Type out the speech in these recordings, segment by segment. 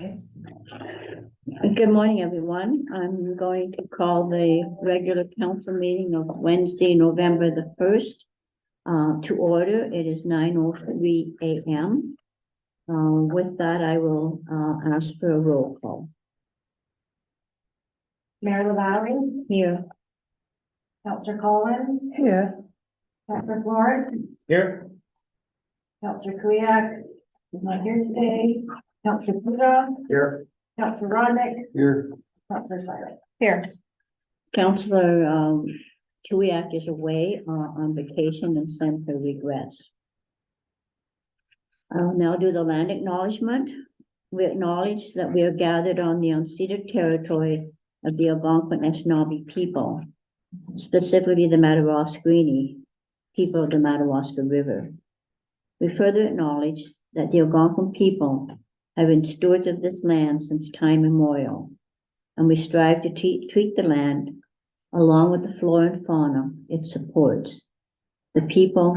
Good morning, everyone. I'm going to call the regular council meeting of Wednesday, November the 1st, to order. It is 9:03 a.m. With that, I will ask for a roll call. Mayor LaValle, Here. Councillor Collins, Here. Councillor Florence, Here. Councillor Kuyak is not here today, Councillor Puja, Here. Councillor Rodnick, Here. Councillor Silent. Here. Councillor Kuyak is away on vacation and sent her regrets. I'll now do the land acknowledgement. We acknowledge that we are gathered on the unceded territory of the Algonquin Anishinaabe people, specifically the Madawaska people of the Madawaska River. We further acknowledge that the Algonquin people have been stewards of this land since time immemorial, and we strive to treat the land, along with the flora and fauna it supports, the people,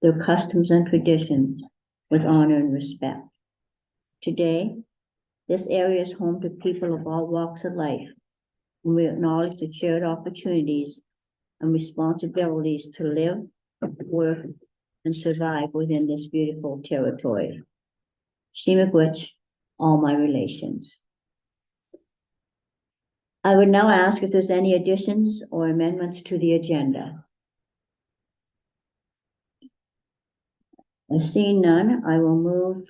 their customs and traditions, with honor and respect. Today, this area is home to people of all walks of life, and we acknowledge the shared opportunities and responsibilities to live, work, and survive within this beautiful territory. Shimagwich, all my relations. I would now ask if there's any additions or amendments to the agenda. Seeing none, I will move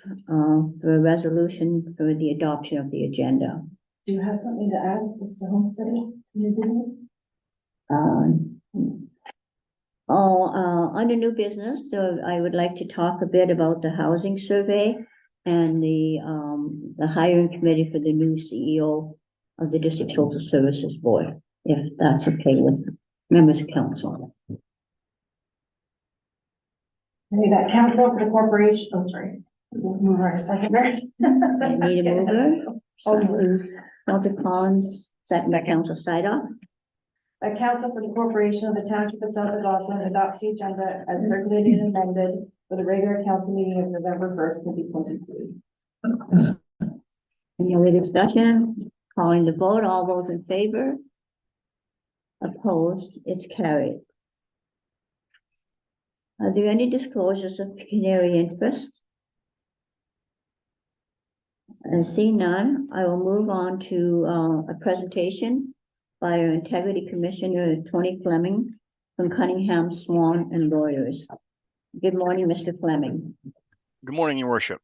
for a resolution for the adoption of the agenda. Do you have something to add, Mr. Homesteading, to new business? Under new business, so I would like to talk a bit about the housing survey and the hiring committee for the new CEO of the District Social Services Board, if that's okay with members of council. Any that council for the corporation, oh, sorry, mover, seconder. I need a mover. I'll move. Councilor Collins, second by Councilor Sidoff. A council for the corporation of the Township of South Algonquin adopts the agenda as circulated and amended for the regular council meeting of November 1st, 2023. Any other discussion? Calling the vote, all those in favor? Opposed, it's carried. Are there any disclosures of pecuniary interest? And seeing none, I will move on to a presentation by our Integrity Commissioner, Tony Fleming, from Cunningham, Swan and Lawyers. Good morning, Mr. Fleming. Good morning, Your Worship.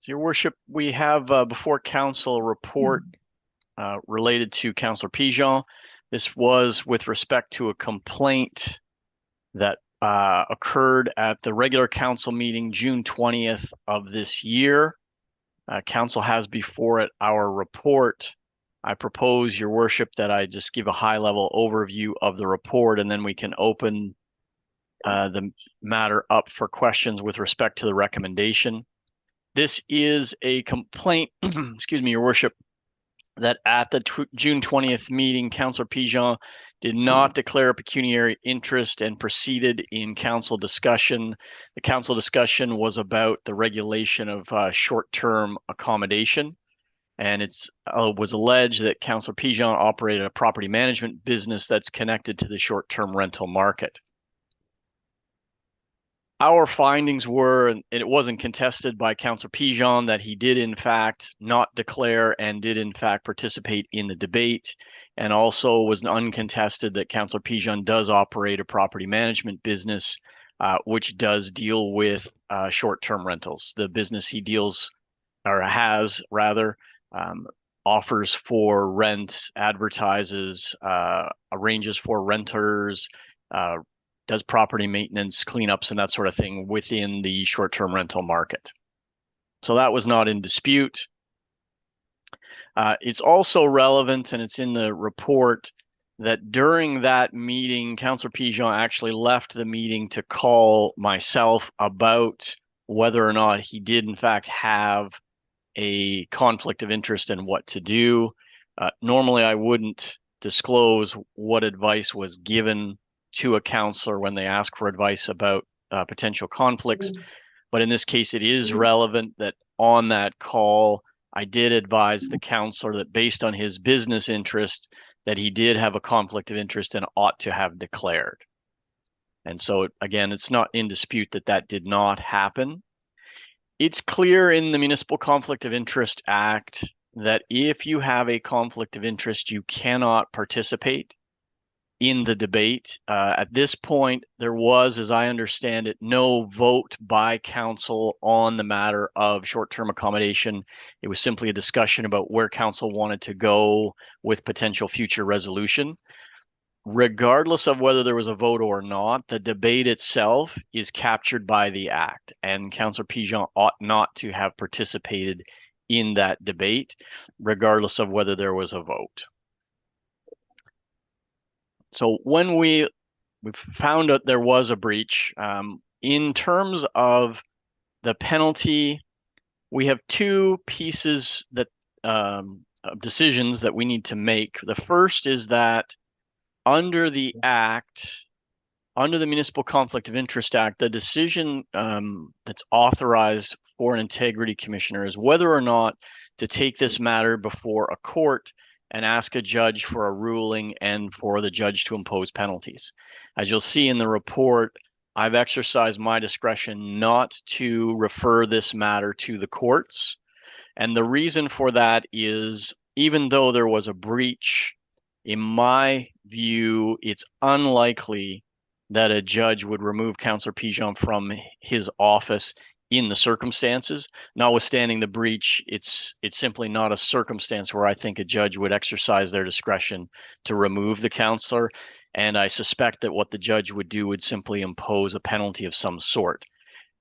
Your Worship, we have before Council a report related to Councillor Pigeon. This was with respect to a complaint that occurred at the regular council meeting June 20th of this year. Council has before it our report. I propose, Your Worship, that I just give a high-level overview of the report, and then we can open the matter up for questions with respect to the recommendation. This is a complaint, excuse me, Your Worship, that at the June 20th meeting, Councillor Pigeon did not declare a pecuniary interest and proceeded in council discussion. The council discussion was about the regulation of short-term accommodation, and it was alleged that Councillor Pigeon operated a property management business that's connected to the short-term rental market. Our findings were, and it wasn't contested by Councillor Pigeon, that he did in fact not declare and did in fact participate in the debate, and also was uncontested that Councillor Pigeon does operate a property management business, which does deal with short-term rentals. The business he deals, or has rather, offers for rent, advertises, arranges for renters, does property maintenance, cleanups, and that sort of thing within the short-term rental market. So that was not in dispute. It's also relevant, and it's in the report, that during that meeting, Councillor Pigeon actually left the meeting to call myself about whether or not he did in fact have a conflict of interest and what to do. Normally, I wouldn't disclose what advice was given to a counselor when they ask for advice about potential conflicts. But in this case, it is relevant that on that call, I did advise the counselor that based on his business interest, that he did have a conflict of interest and ought to have declared. And so again, it's not in dispute that that did not happen. It's clear in the Municipal Conflict of Interest Act that if you have a conflict of interest, you cannot participate in the debate. At this point, there was, as I understand it, no vote by council on the matter of short-term accommodation. It was simply a discussion about where council wanted to go with potential future resolution. Regardless of whether there was a vote or not, the debate itself is captured by the act, and Councillor Pigeon ought not to have participated in that debate, regardless of whether there was a vote. So when we found out there was a breach, in terms of the penalty, we have two pieces that of decisions that we need to make. The first is that under the Act, under the Municipal Conflict of Interest Act, the decision that's authorized for an integrity commissioner is whether or not to take this matter before a court and ask a judge for a ruling and for the judge to impose penalties. As you'll see in the report, I've exercised my discretion not to refer this matter to the courts. And the reason for that is, even though there was a breach, in my view, it's unlikely that a judge would remove Councillor Pigeon from his office in the circumstances. Notwithstanding the breach, it's simply not a circumstance where I think a judge would exercise their discretion to remove the councillor. And I suspect that what the judge would do would simply impose a penalty of some sort.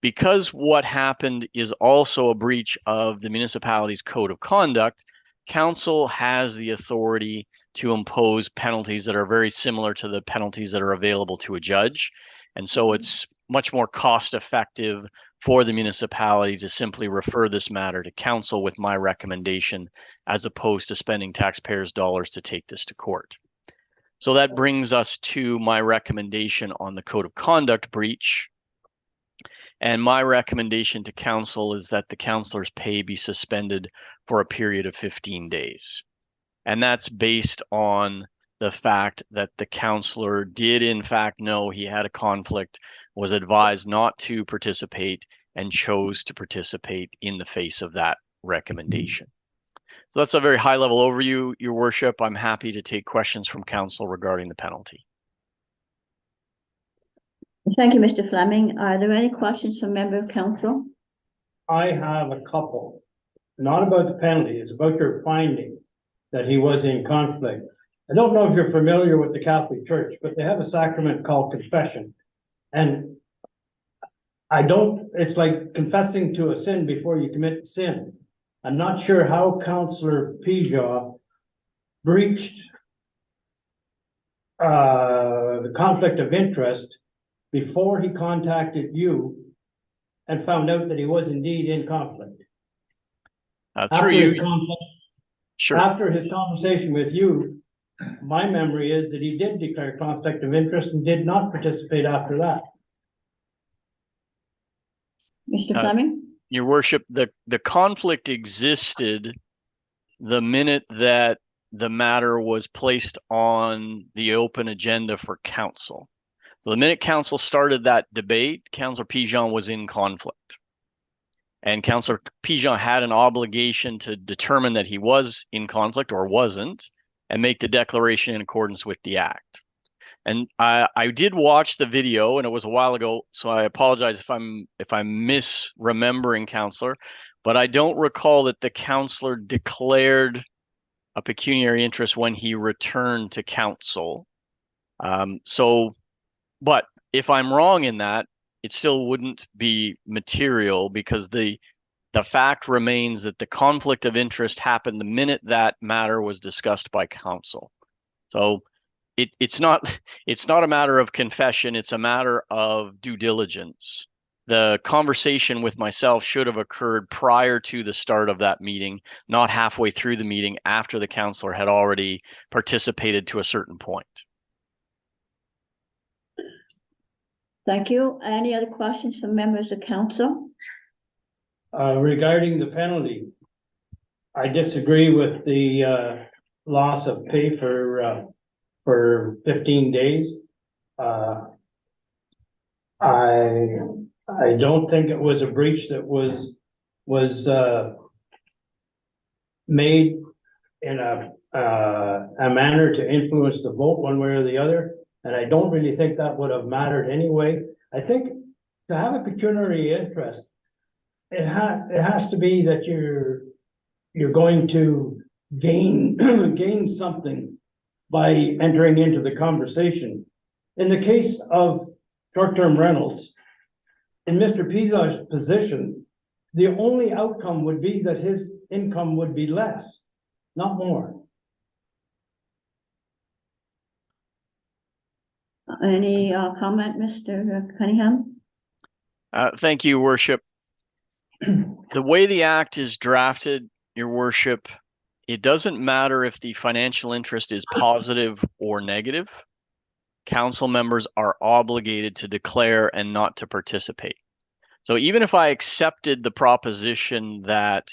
Because what happened is also a breach of the municipality's code of conduct, council has the authority to impose penalties that are very similar to the penalties that are available to a judge. And so it's much more cost effective for the municipality to simply refer this matter to council with my recommendation, as opposed to spending taxpayers' dollars to take this to court. So that brings us to my recommendation on the code of conduct breach. And my recommendation to council is that the councillor's pay be suspended for a period of 15 days. And that's based on the fact that the councillor did in fact know he had a conflict, was advised not to participate, and chose to participate in the face of that recommendation. So that's a very high level overview, Your Worship. I'm happy to take questions from council regarding the penalty. Thank you, Mr. Fleming. Are there any questions from member of council? I have a couple, not about the penalty, it's about your finding that he was in conflict. I don't know if you're familiar with the Catholic Church, but they have a sacrament called confession. And it's like confessing to a sin before you commit sin. I'm not sure how Councillor Pigeon breached the conflict of interest before he contacted you and found out that he was indeed in conflict. Through you, sure. After his conversation with you, my memory is that he did declare conflict of interest and did not participate after that. Mr. Fleming? Your Worship, the conflict existed the minute that the matter was placed on the open agenda for council. So the minute council started that debate, Councillor Pigeon was in conflict. And Councillor Pigeon had an obligation to determine that he was in conflict or wasn't, and make the declaration in accordance with the Act. And I did watch the video, and it was a while ago, so I apologize if I'm misremembering, Councillor, but I don't recall that the councillor declared a pecuniary interest when he returned to council. But if I'm wrong in that, it still wouldn't be material, because the fact remains that the conflict of interest happened the minute that matter was discussed by council. So it's not a matter of confession, it's a matter of due diligence. The conversation with myself should have occurred prior to the start of that meeting, not halfway through the meeting after the councillor had already participated to a certain point. Thank you. Any other questions from members of council? Regarding the penalty, I disagree with the loss of pay for 15 days. I don't think it was a breach that was made in a manner to influence the vote one way or the other. And I don't really think that would have mattered anyway. I think to have a pecuniary interest, it has to be that you're going to gain something by entering into the conversation. In the case of short-term rentals, in Mr. Pisa's position, the only outcome would be that his income would be less, not more. Any comment, Mr. Cunningham? Thank you, Worship. The way the act is drafted, Your Worship, it doesn't matter if the financial interest is positive or negative. Council members are obligated to declare and not to participate. So even if I accepted the proposition that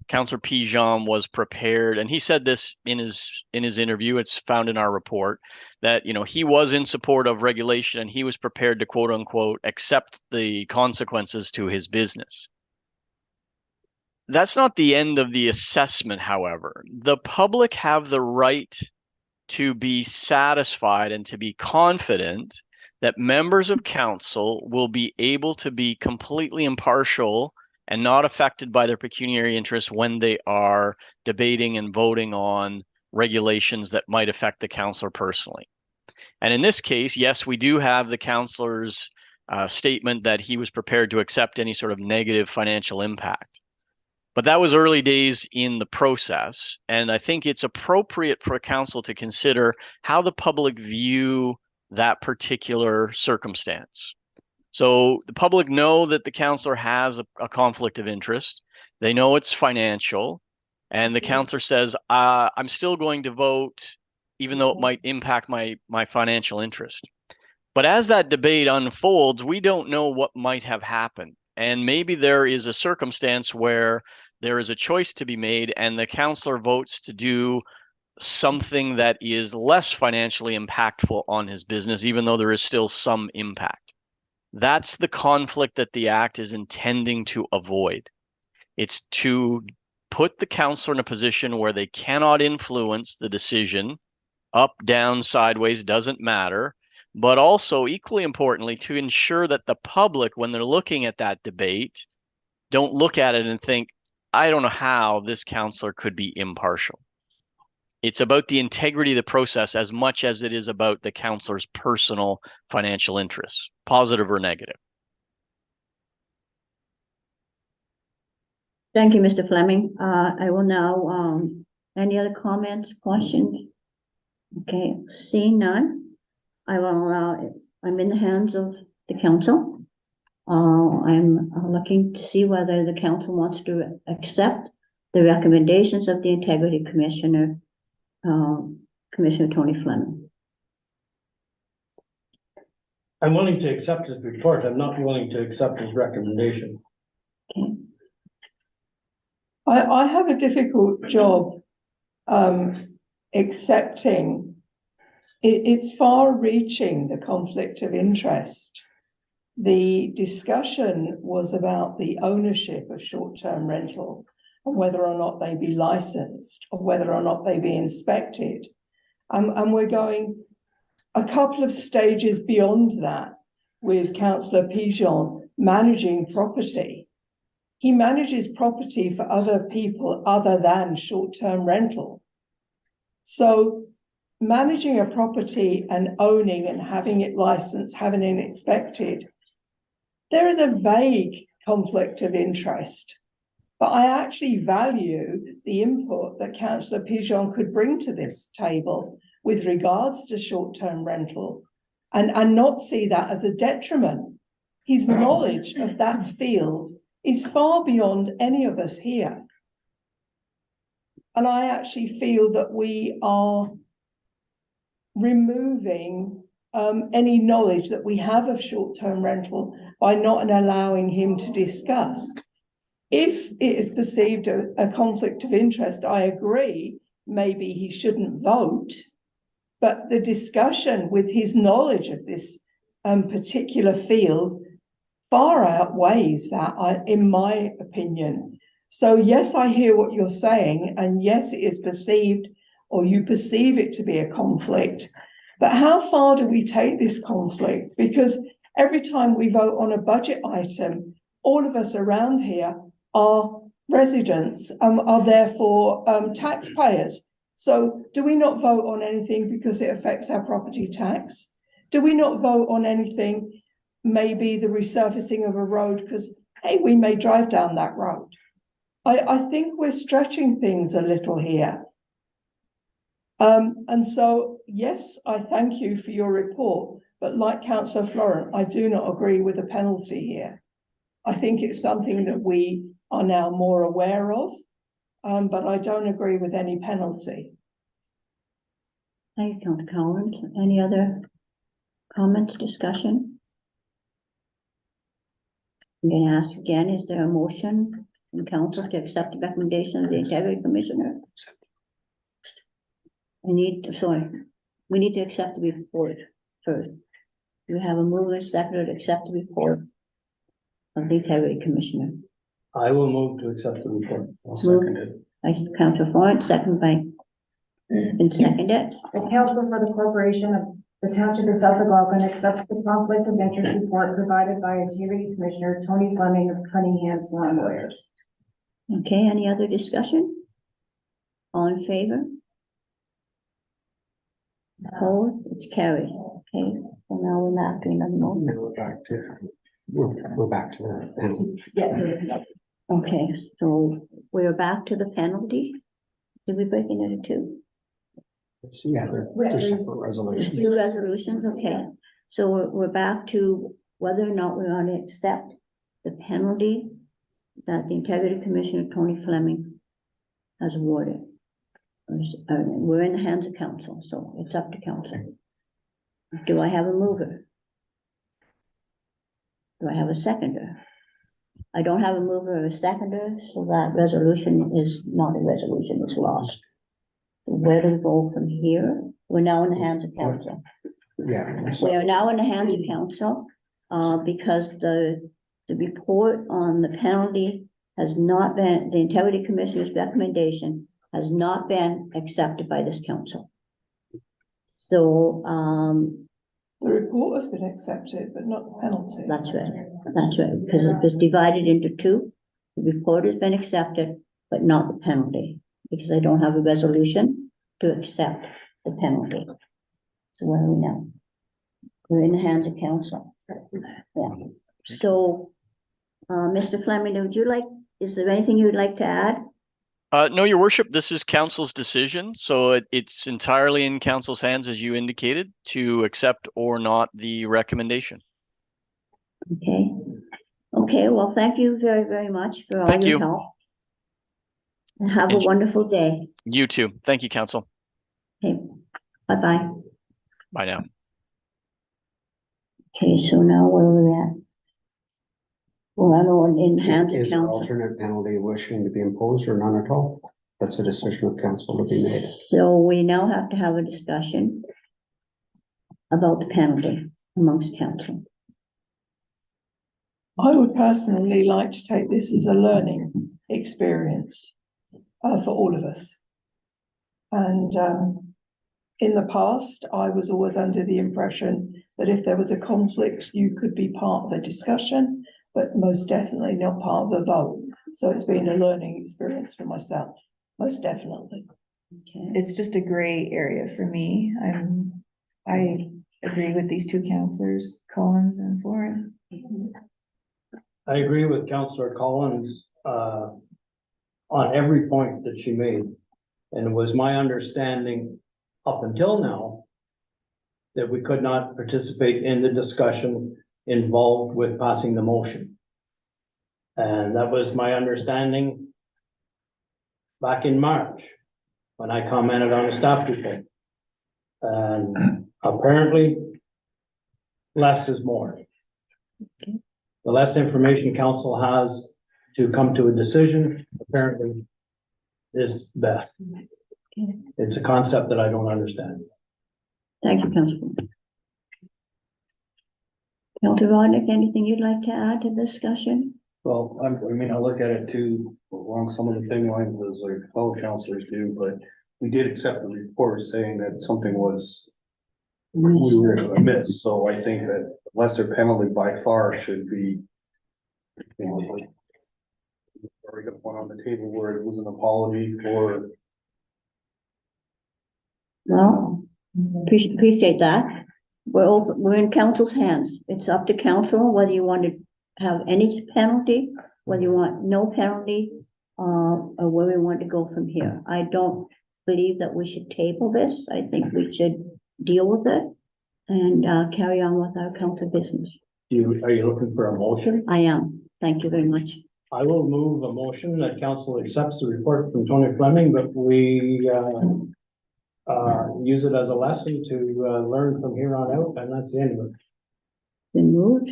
Councillor Pigeon was prepared, and he said this in his interview, it's found in our report, that he was in support of regulation and he was prepared to quote unquote accept the consequences to his business. That's not the end of the assessment, however. The public have the right to be satisfied and to be confident that members of council will be able to be completely impartial and not affected by their pecuniary interests when they are debating and voting on regulations that might affect the councillor personally. And in this case, yes, we do have the councillor's statement that he was prepared to accept any sort of negative financial impact. But that was early days in the process, and I think it's appropriate for a council to consider how the public view that particular circumstance. So the public know that the councillor has a conflict of interest. They know it's financial, and the councillor says, I'm still going to vote, even though it might impact my financial interest. But as that debate unfolds, we don't know what might have happened. And maybe there is a circumstance where there is a choice to be made and the councillor votes to do something that is less financially impactful on his business, even though there is still some impact. That's the conflict that the act is intending to avoid. It's to put the councillor in a position where they cannot influence the decision, up, down, sideways, doesn't matter, but also equally importantly, to ensure that the public, when they're looking at that debate, don't look at it and think, I don't know how this councillor could be impartial. It's about the integrity of the process as much as it is about the councillor's personal financial interests, positive or negative. Thank you, Mr. Fleming. I will now, any other comments, questions? Okay, seeing none, I will allow, I'm in the hands of the council. I'm looking to see whether the council wants to accept the recommendations of the Integrity Commissioner, Commissioner Tony Fleming. I'm willing to accept his report. I'm not willing to accept his recommendation. Okay. I have a difficult job accepting it's far-reaching, the conflict of interest. The discussion was about the ownership of short-term rental and whether or not they be licensed or whether or not they be inspected. And we're going a couple of stages beyond that with Councillor Pigeon managing property. He manages property for other people other than short-term rental. So managing a property and owning and having it licensed, having it inspected, there is a vague conflict of interest. But I actually value the input that Councillor Pigeon could bring to this table with regards to short-term rental and not see that as a detriment. His knowledge of that field is far beyond any of us here. And I actually feel that we are removing any knowledge that we have of short-term rental by not allowing him to discuss. If it is perceived a conflict of interest, I agree, maybe he shouldn't vote, but the discussion with his knowledge of this particular field far outweighs that, in my opinion. So yes, I hear what you're saying, and yes, it is perceived, or you perceive it to be a conflict, but how far do we take this conflict? Because every time we vote on a budget item, all of us around here are residents, are therefore taxpayers. So do we not vote on anything because it affects our property tax? Do we not vote on anything, maybe the resurfacing of a road, because, hey, we may drive down that road? I think we're stretching things a little here. And so, yes, I thank you for your report, but like Councillor Florent, I do not agree with the penalty here. I think it's something that we are now more aware of, but I don't agree with any penalty. Thank you, Councillor Collins. Any other comments, discussion? I'm going to ask again, is there a motion from council to accept the recommendation of the Integrity Commissioner? We need to accept the report first. You have a mover and seconder to accept the report of the Integrity Commissioner. I will move to accept the report. I'll second it. By Councillor Florent, second by, been seconded. The council for the corporation of the Township of South Algonquin accepts the conflict of interest report provided by Integrity Commissioner Tony Fleming of Cunningham Swan Lawyers. Okay, any other discussion? All in favor? Opposed? It's carried. Okay, so now we're back to another motion. Now we're back to the penalty. Yeah. Okay, so we're back to the penalty. Did we break it into two? Yeah, they're separate resolutions. Two resolutions, okay. So we're back to whether or not we want to accept the penalty that the Integrity Commissioner Tony Fleming has awarded. We're in the hands of council, so it's up to council. Do I have a mover? Do I have a seconder? I don't have a mover or a seconder, so that resolution is not a resolution, it's lost. Where do we go from here? We're now in the hands of council. Yeah. We are now in the hands of council, because the report on the penalty has not been, the Integrity Commissioner's recommendation has not been accepted by this council. So, The report has been accepted, but not the penalty. that's right, because it was divided into two. The report has been accepted, but not the penalty, because I don't have a resolution to accept the penalty. So where are we now? We're in the hands of council. Yeah. So, Mr. Fleming, is there anything you'd like to add? No, your worship, this is council's decision, so it's entirely in council's hands, as you indicated, to accept or not the recommendation. Okay. Okay, well, thank you very, very much for all Thank your you. help. And have a wonderful day. You too. Thank you, council. Okay, bye-bye. Bye now. Okay, so now where are we at? Well, I know in hands of Is there council. alternate penalty wishing to be imposed or none at all? That's a decision of council to be made. So we now have to have a discussion about the penalty amongst council. I would personally like to take this as a learning experience for all of us. And in the past, I was always under the impression that if there was a conflict, you could be part of a discussion, but most definitely not part of a vote. So it's been a learning experience for myself, most definitely. Okay, It's just a gray area for me. I agree with these two counselors, Collins and Florent. I agree with Councillor Collins, on every point that she made. And it was my understanding up until now that we could not participate in the discussion involved with passing the motion. And that was my understanding back in March, when I commented on a staff report. And apparently less is more. Okay. The less information council has to come to a decision, apparently, is best. Okay. It's a concept that I don't understand. Thank you, Councilor. Councilor Rodnick, anything you'd like to add to the discussion? Well, I mean, I look at it too, along some of the same lines as our fellow councilors do, but we did accept the report saying that something was, we were amiss, so I think that lesser penalty by far should be, you know, like, we got one on the table where it was an apology for, Well, appreciate that. We're in council's hands. It's up to council whether you want to have any penalty, whether you want no penalty, or where we want to go from here. I don't believe that we should table this. I think we should deal with it and carry on with our council business. Are you looking for a motion? I am. Thank you very much. I will move a motion that council accepts the report from Tony Fleming, but we use it as a lesson to learn from here on out, and that's the end of it. Been moved.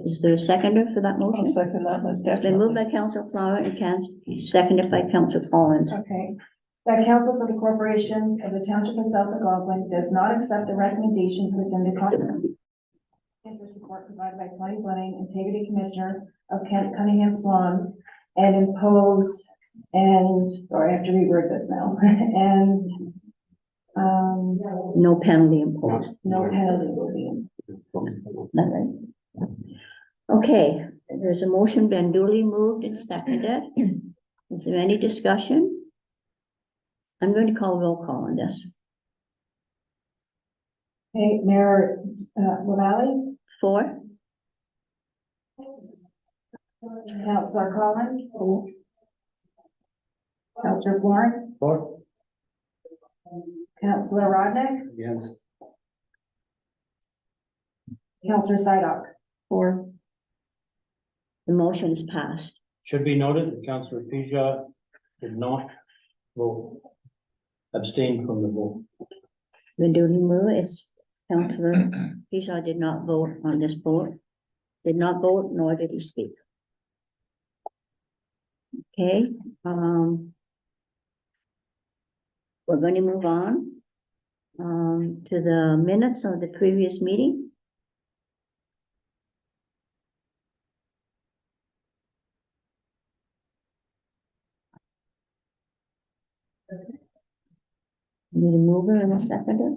Is there a seconder for that I'll motion? second that, most It's been moved definitely. by Council Flower and seconded by Council Collins. Okay. That council for the corporation of the township of South Algonquin does not accept the recommendations within the conference report provided by Tony Fleming, Integrity Commissioner of Cunningham Swan, and impose, and, sorry, I have to reword this now, and, No penalty imposed. no penalty will be imposed. That's right. Okay, there's a motion been duly moved and seconded. Is there any discussion? I'm going to call roll call on this. Okay, Mayor, LaValle, For, Councilor Collins, Councilor Florence, For? Councilor Rodnick, against, Councilor Sydock. For, the motion is passed. Should be noted that Councillor Pijot did not vote, abstained from the vote. Been duly moved. It's Councilor Pishon did not vote on this vote. Did not vote, nor did he speak. Okay, we're going to move on to the minutes of the previous meeting. Need a mover and a seconder?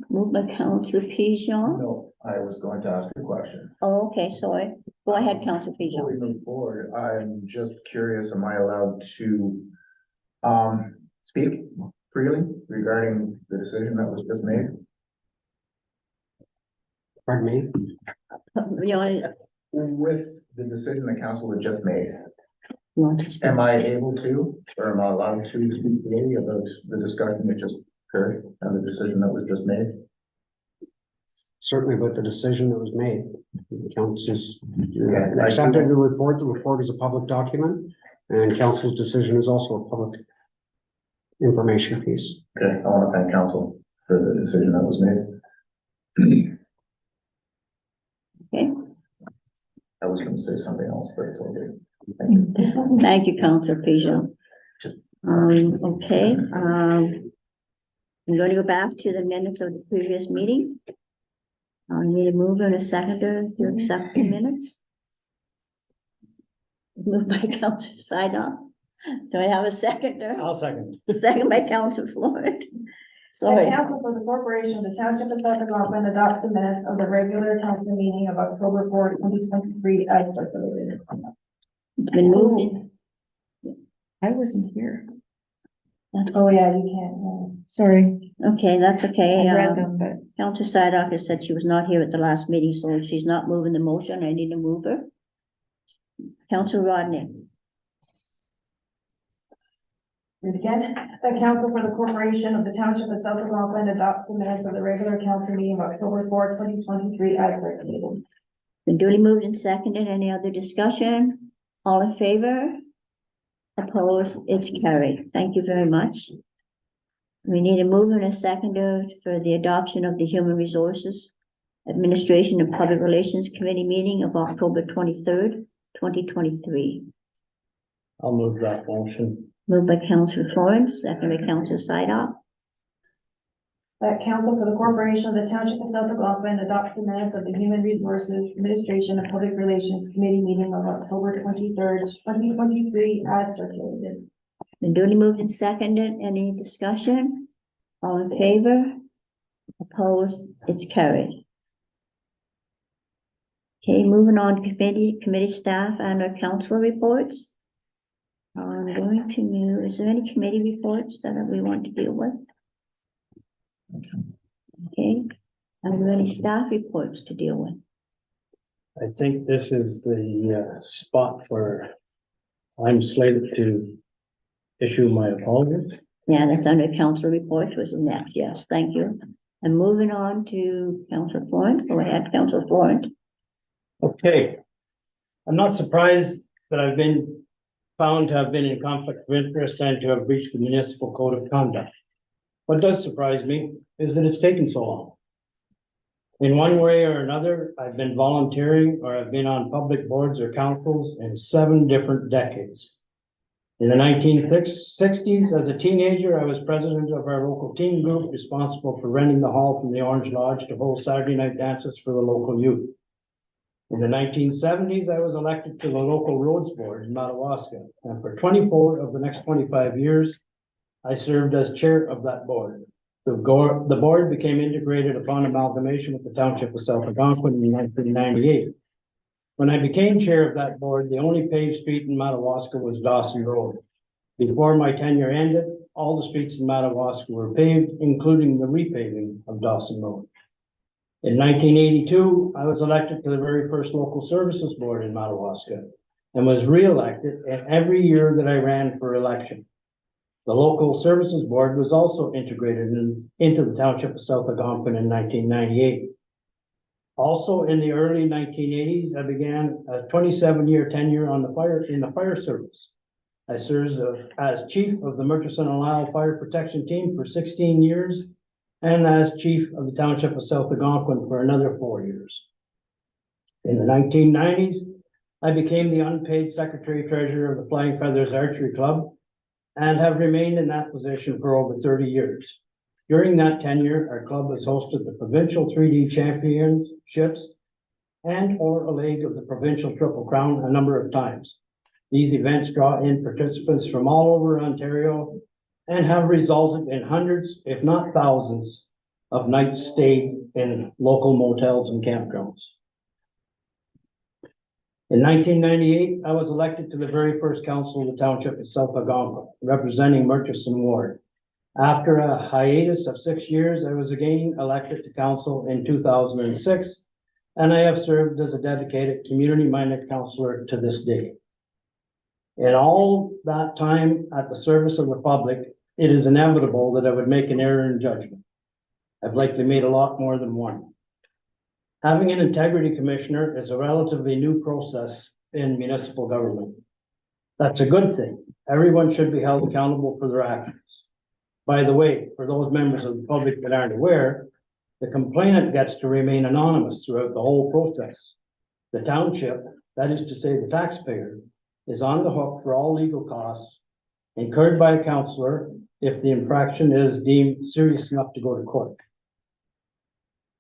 Moved by Councilor Pishon. No, I was going to ask a question. Oh, okay, sorry. Go ahead, Councilor Before we Pishon. move forward, I'm just curious, am I allowed to speak freely regarding the decision that was just made? Pardon me? You With the decision the council had just made, want to speak? am I able to, or am I allowed to speak freely about the discussion that just occurred and the decision that was just made? Certainly about the decision that was made. The council's Yeah, accepted the report. The report is a public document, and council's decision is also a public information piece. Okay, I want to thank council for the decision that was made. Okay, I was going to say something else, but it's all good. Thank you. thank you, Councilor Pishon. Okay, I'm going to go back to the minutes of the previous meeting. I need a mover and a seconder to accept the minutes. Moved by Councilor Sydock. Do I have a seconder? I'll second. Second by Councilor Floyd. The Sorry, council for the corporation of the township of South Algonquin adopts the minutes of the regular council meeting of October 4, 2023 as circulated. it's been moved. I wasn't here. Oh, yeah, you can, Sorry, Okay, that's okay. I read them, but Councilor Sydock has said she was not here at the last meeting, so she's not moving the motion. I need a mover. Councilor Rodney. Read again. The council for the corporation of the township of South Algonquin adopts the minutes of the regular council meeting of October 4, 2023 as circulated. Been duly moved and seconded. Any other discussion? All in favor? Opposed? It's carried. Thank you very much. We need a mover and a seconder for the adoption of the Human Resources Administration and Public Relations Committee meeting of October 23rd, 2023. I'll move that motion. Moved by Councillor Florence, second by Councillor Sidoff. That council for the corporation of the township of South Algonquin adopts the minutes of the Human Resources Administration and Public Relations Committee meeting of October 23rd, 2023 as circulated. Been duly moved and seconded. Any discussion? All in favor? Opposed? It's carried. Okay, moving on to committee staff and our council reports. I'm going to move, is there any committee reports that we want to deal with? Okay, are there any staff reports to deal with? I think this is the spot where I'm slated to issue my apologies. Yeah, that's under council reports, was next. Yes, thank you. And moving on to Councillor Florent. Go ahead, Councillor Florent. Okay. I'm not surprised that I've been found to have been in conflict of interest and to have breached the municipal code of conduct. What does surprise me is that it's taken so long. In one way or another, I've been volunteering or I've been on public boards or councils in 7 different decades. In the 1960s, as a teenager, I was president of our local teen group responsible for renting the hall from the Orange Lodge to hold Saturday night dances for the local youth. In the 1970s, I was elected to the local roads board in Madawaska, and for 24 of the next 25 years, I served as chair of that board. The board became integrated upon amalgamation with the township of South Algonquin in 1998. When I became chair of that board, the only paved street in Madawaska was Dawson Road. Before my tenure ended, all the streets in Madawaska were paved, including the repaving of Dawson Road. In 1982, I was elected to the very first local services board in Madawaska and was re-elected in every year that I ran for election. The local services board was also integrated into the township of South Algonquin in 1998. Also in the early 1980s, I began a 27-year tenure in the fire service. I served as chief of the Murchison and Lyle Fire Protection Team for 16 years and as chief of the township of South Algonquin for another 4 years. In the 1990s, I became the unpaid secretary treasurer of the Flying Feathers Archery Club and have remained in that position for over 30 years. During that tenure, our club has hosted the provincial 3D championships and or a leg of the provincial Triple Crown a number of times. These events draw in participants from all over Ontario and have resulted in hundreds, if not thousands, of nights stayed in local motels and campgrounds. In 1998, I was elected to the very first council of the township of South Algonquin, representing Murchison Ward. After a hiatus of 6 years, I was again elected to council in 2006, and I have served as a dedicated community-minded councillor to this day. In all that time at the service of the public, it is inevitable that I would make an error in judgment. I've likely made a lot more than one. Having an integrity commissioner is a relatively new process in municipal government. That's a good thing. Everyone should be held accountable for their actions. By the way, for those members of the public that aren't aware, the complainant gets to remain anonymous throughout the whole process. The township, that is to say the taxpayer, is on the hook for all legal costs incurred by a councillor if the infraction is deemed serious enough to go to court.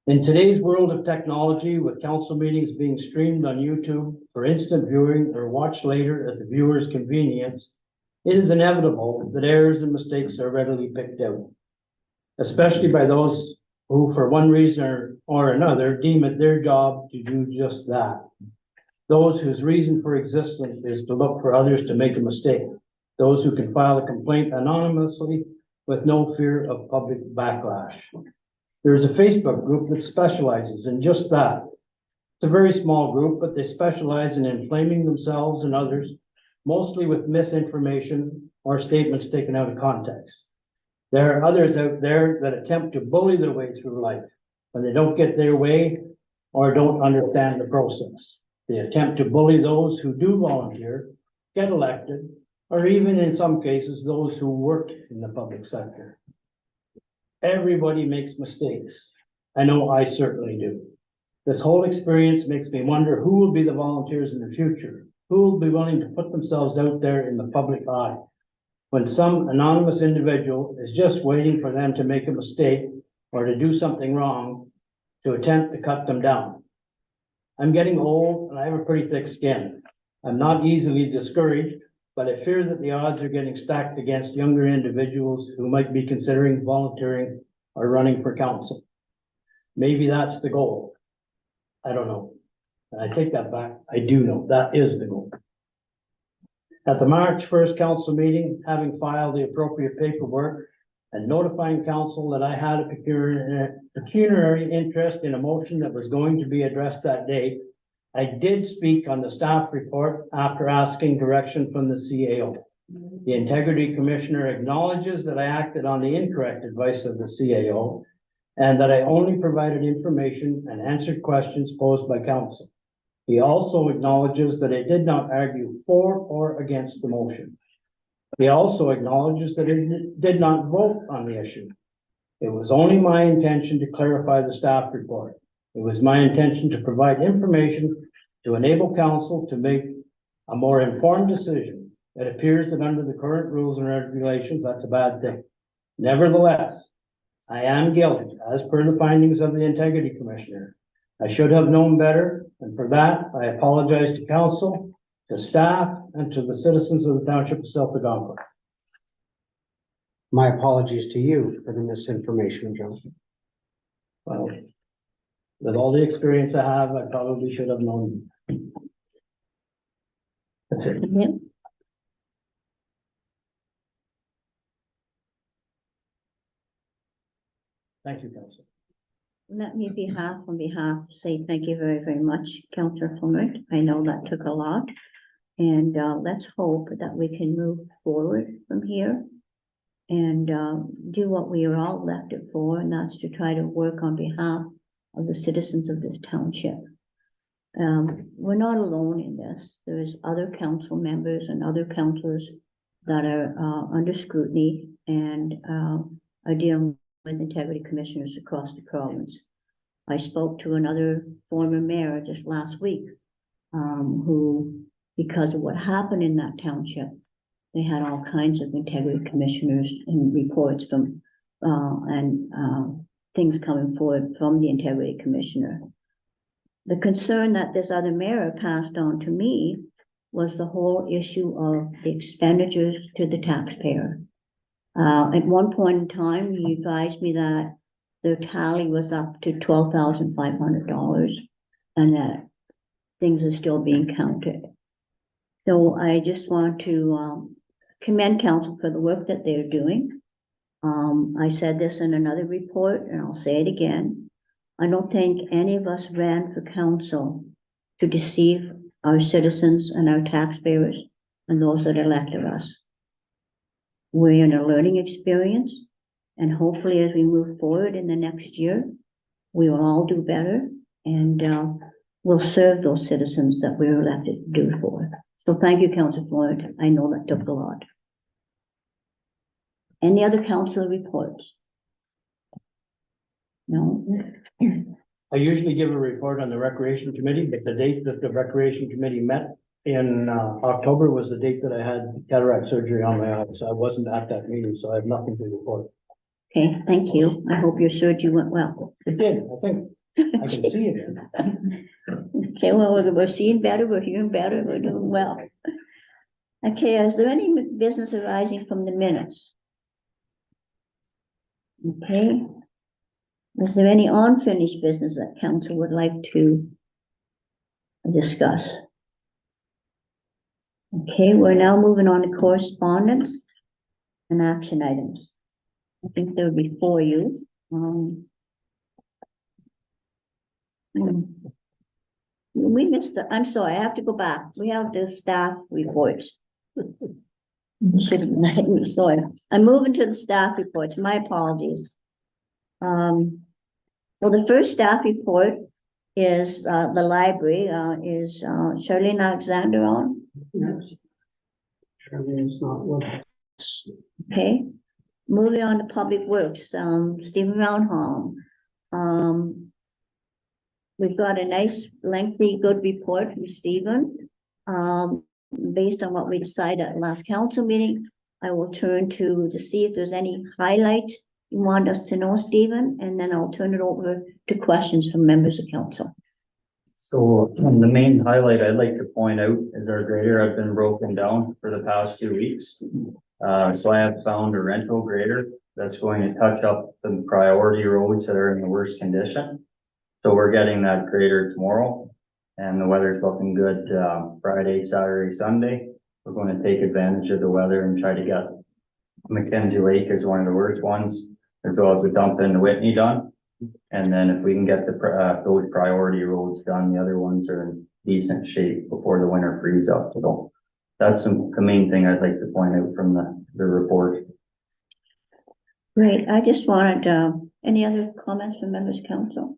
In today's world of technology, with council meetings being streamed on YouTube for instant viewing or watched later at the viewer's convenience, it is inevitable that errors and mistakes are readily picked out, especially by those who, for one reason or another, deem it their job to do just that. Those whose reason for existence is to look for others to make a mistake. Those who can file a complaint anonymously with no fear of public backlash. There's a Facebook group that specializes in just that. It's a very small group, but they specialize in inflaming themselves and others, mostly with misinformation or statements taken out of context. There are others out there that attempt to bully their way through life when they don't get their way or don't understand the process. They attempt to bully those who do volunteer, get elected, or even in some cases, those who work in the public sector. Everybody makes mistakes. I know I certainly do. This whole experience makes me wonder who will be the volunteers in the future? Who will be willing to put themselves out there in the public eye? When some anonymous individual is just waiting for them to make a mistake or to do something wrong to attempt to cut them down. I'm getting old and I have a pretty thick skin. I'm not easily discouraged, but I fear that the odds are getting stacked against younger individuals who might be considering volunteering or running for council. Maybe that's the goal. I don't know. And I take that back. I do know that is the goal. At the March 1st council meeting, having filed the appropriate paperwork and notifying council that I had a pecuniary interest in a motion that was going to be addressed that day, I did speak on the staff report after asking direction from the CAO. The Integrity Commissioner acknowledges that I acted on the incorrect advice of the CAO and that I only provided information and answered questions posed by council. He also acknowledges that I did not argue for or against the motion. He also acknowledges that it did not vote on the issue. It was only my intention to clarify the staff report. It was my intention to provide information to enable council to make a more informed decision. It appears that under the current rules and regulations, that's a bad thing. Nevertheless, I am guilty as per the findings of the Integrity Commissioner. I should have known better, and for that, I apologize to council, to staff, and to the citizens of the Township of South Algonquin. My apologies to you for the misinformation, Joe. Well, with all the experience I have, I probably should have known. That's it. Yeah. Thank you, council. Let me on behalf, say thank you very, very much, Councillor Flynn. I know that took a lot. And let's hope that we can move forward from here and do what we are all elected for, and that's to try to work on behalf of the citizens of this township. We're not alone in this. There's other council members and other councillors that are under scrutiny and are dealing with integrity commissioners across the province. I spoke to another former mayor just last week, who, because of what happened in that township, they had all kinds of integrity commissioners and reports from, things coming forward from the integrity commissioner. The concern that this other mayor passed on to me was the whole issue of the expenditures to the taxpayer. At one point in time, he advised me that their tally was up to $12,500 and that things are still being counted. So I just want to commend council for the work that they're doing. I said this in another report and I'll say it again. I don't think any of us ran for council to deceive our citizens and our taxpayers and those that elected us. We're in a learning experience, and hopefully as we move forward in the next year, we will all do better and we'll serve those citizens that we're elected to do for. So thank you, Councillor Floyd. I know that took a lot. Any other council reports? No? I usually give a report on the Recreation Committee, but the date that the Recreation Committee met in October was the date that I had cataract surgery on my eye, so I wasn't at that meeting, so I have nothing to report. Okay, thank you. I hope your surgery went well. It did, I think. I can see it. Okay, well, we're seeing better, we're hearing better, we're doing well. Okay, is there any business arising from the minutes? Okay. Is there any unfinished business that council would like to discuss? Okay, we're now moving on to correspondence and action items. I think they're before you. We missed the, I'm sorry, I have to go back. We have the staff reports. Should have made me, sorry. I'm moving to the staff reports. My apologies. Well, the first staff report is the library. Is Charlene Alexander on? Yes. Charlene's not with us. Okay. moving on to Public Works, Stephen Roundholm. We've got a nice lengthy, good report from Stephen. Based on what we decided at the last council meeting, I will turn to see if there's any highlight you want us to know, Stephen, and then I'll turn it over to questions from members of council. So the main highlight I'd like to point out is our grader has been broken down for the past 2 weeks. So I have found a rental grader that's going to touch up the priority roads that are in the worst condition. So we're getting that grader tomorrow and the weather's looking good, Friday, Saturday, Sunday. We're going to take advantage of the weather and try to get Mackenzie Lake is one of the worst ones, as well as the dump in Whitney done. And then if we can get those priority roads done, the other ones are in decent shape before the winter freeze up. So that's the main thing I'd like to point out from the report. Great, I just wanted, any other comments from members of council?